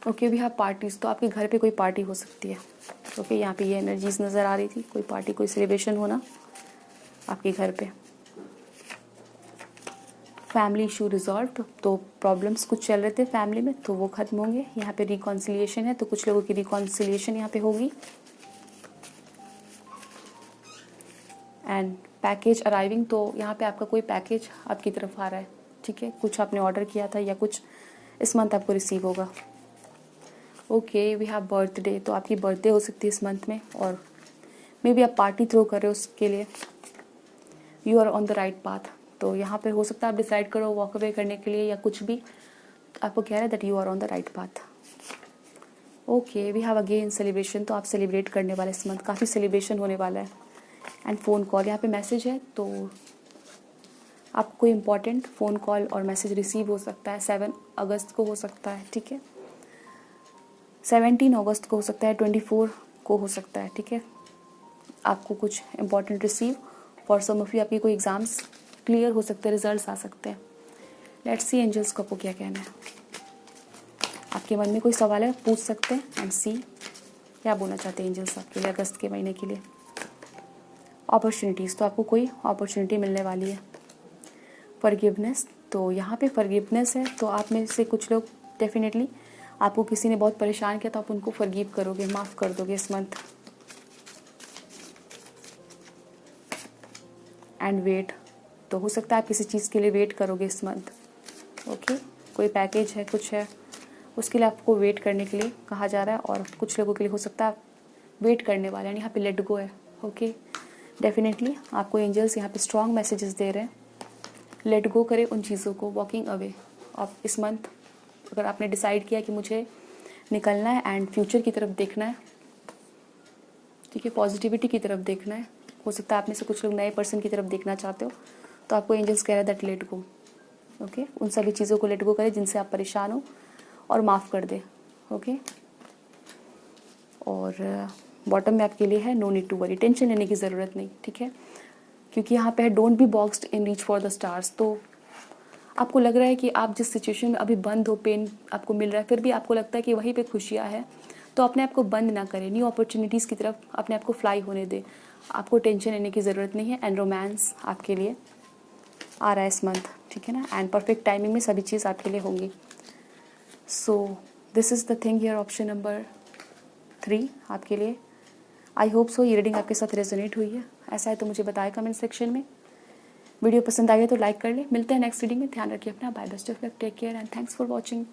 ओके, वी हैव पार्टीज, तो आपके घर पे कोई पार्टी हो सकती है। ओके, यहाँ पे ये एनर्जीज नज़र आ रही थी, कोई पार्टी कोई सेलिब्रेशन होना आपके घर पे। फैमिली इशू रिजॉल्व, तो प्रॉब्लम्स कुछ चल रहे थे फैमिली में तो वो खत्म होंगे। यहाँ पे रिकॉन्सिलिएशन है, तो कुछ लोगों की रिकॉन्सिलिएशन यहाँ पे होगी। एंड पैकेज अराइविंग, तो यहाँ पे आपका कोई पैकेज आपकी तरफ आ रहा है, ठीक है। कुछ आपने ऑर्डर किया था या कुछ इस मंथ आपको रिसीव होगा। ओके, वी हैव बर्थडे, तो आपकी बर्थडे हो सकती है इस मंथ में और मे बी आप पार्टी थ्रो कर रहे हो उसके लिए। You are on the right path, तो यहाँ पर हो सकता है आप डिसाइड करो वॉक अवे करने के लिए या कुछ भी, आपको कह रहा है that you are on the right path. Okay, we have again celebration, तो आप सेलिब्रेट करने वाले इस मंथ, काफ़ी सेलिब्रेशन होने वाला है। एंड फ़ोन कॉल, यहाँ पे मैसेज है, तो आपको कोई इंपॉर्टेंट फ़ोन कॉल और मैसेज रिसीव हो सकता है। 7 अगस्त को हो सकता है, ठीक है। 17 अगस्त को हो सकता है, 24 को हो सकता है, ठीक है। आपको कुछ important receive, for some of you आपकी कोई एग्ज़ाम्स क्लियर हो सकते हैं, रिजल्ट्स आ सकते हैं। लेट्स सी एंजल्स को आपको क्या कहना है। आपके मन में कोई सवाल है पूछ सकते हैं एंड सी क्या बोलना चाहते हैं एंजल्स आपके लिए अगस्त के महीने के लिए। अपॉर्चुनिटीज़, तो आपको कोई अपॉर्चुनिटी मिलने वाली है। फॉरगिवनेस, तो यहाँ पे फॉरगिवनेस है, तो आप में से कुछ लोग डेफिनेटली आपको किसी ने बहुत परेशान किया तो आप उनको फॉरगिव करोगे, माफ़ कर दोगे इस मंथ। एंड वेट, तो हो सकता है आप किसी चीज़ के लिए वेट करोगे इस मंथ। ओके, कोई पैकेज है, कुछ है, उसके लिए आपको वेट करने के लिए कहा जा रहा है। और कुछ लोगों के लिए हो सकता है आप वेट करने वाले हैं, यहाँ पे लेट गो है। ओके, डेफिनेटली आपको एंजल्स यहाँ पे स्ट्रॉन्ग मैसेजेस दे रहे हैं, लेट गो करें उन चीज़ों को, वॉकिंग अवे। आप इस मंथ अगर आपने डिसाइड किया कि मुझे निकलना है एंड फ्यूचर की तरफ देखना है, ठीक है, पॉजिटिविटी की तरफ देखना है, हो सकता है आप में से कुछ लोग नए पर्सन की तरफ देखना चाहते हो, तो आपको एंजल्स कह रहे हैं दैट लेट गो। ओके, उन सभी चीज़ों को लेट गो करें जिनसे आप परेशान हो और माफ़ कर दे। ओके, और बॉटम में आपके लिए है no need to worry, tension लेने की ज़रूरत नहीं, ठीक है, क्योंकि यहाँ पे है don't be boxed in reach for the stars. तो आपको लग रहा है कि आप जिस सिचुएशन में अभी बंद हो, पेन आपको मिल रहा है, फिर भी आपको लगता है कि वहीं पे खुशियाँ हैं, तो अपने आप को बंद ना करें, न्यू अपॉर्चुनिटीज़ की तरफ अपने आप को फ्लाई होने दें। आपको टेंशन लेने की ज़रूरत नहीं है। एंड रोमांस आपके लिए आ रहा है इस मंथ, ठीक है ना, एंड परफेक्ट टाइमिंग में सभी चीज़ आपके लिए होंगी। So this is the thing here, option number 3 आपके लिए। आई होप सो ये रीडिंग आपके साथ रेजोनेट हुई है। ऐसा है तो मुझे बताएं कमेंट सेक्शन में। वीडियो पसंद आई है तो लाइक कर ले। मिलते हैं नेक्स्ट रीडिंग में। ध्यान रखिए अपना। Bye, best of luck, take care and thanks for watching.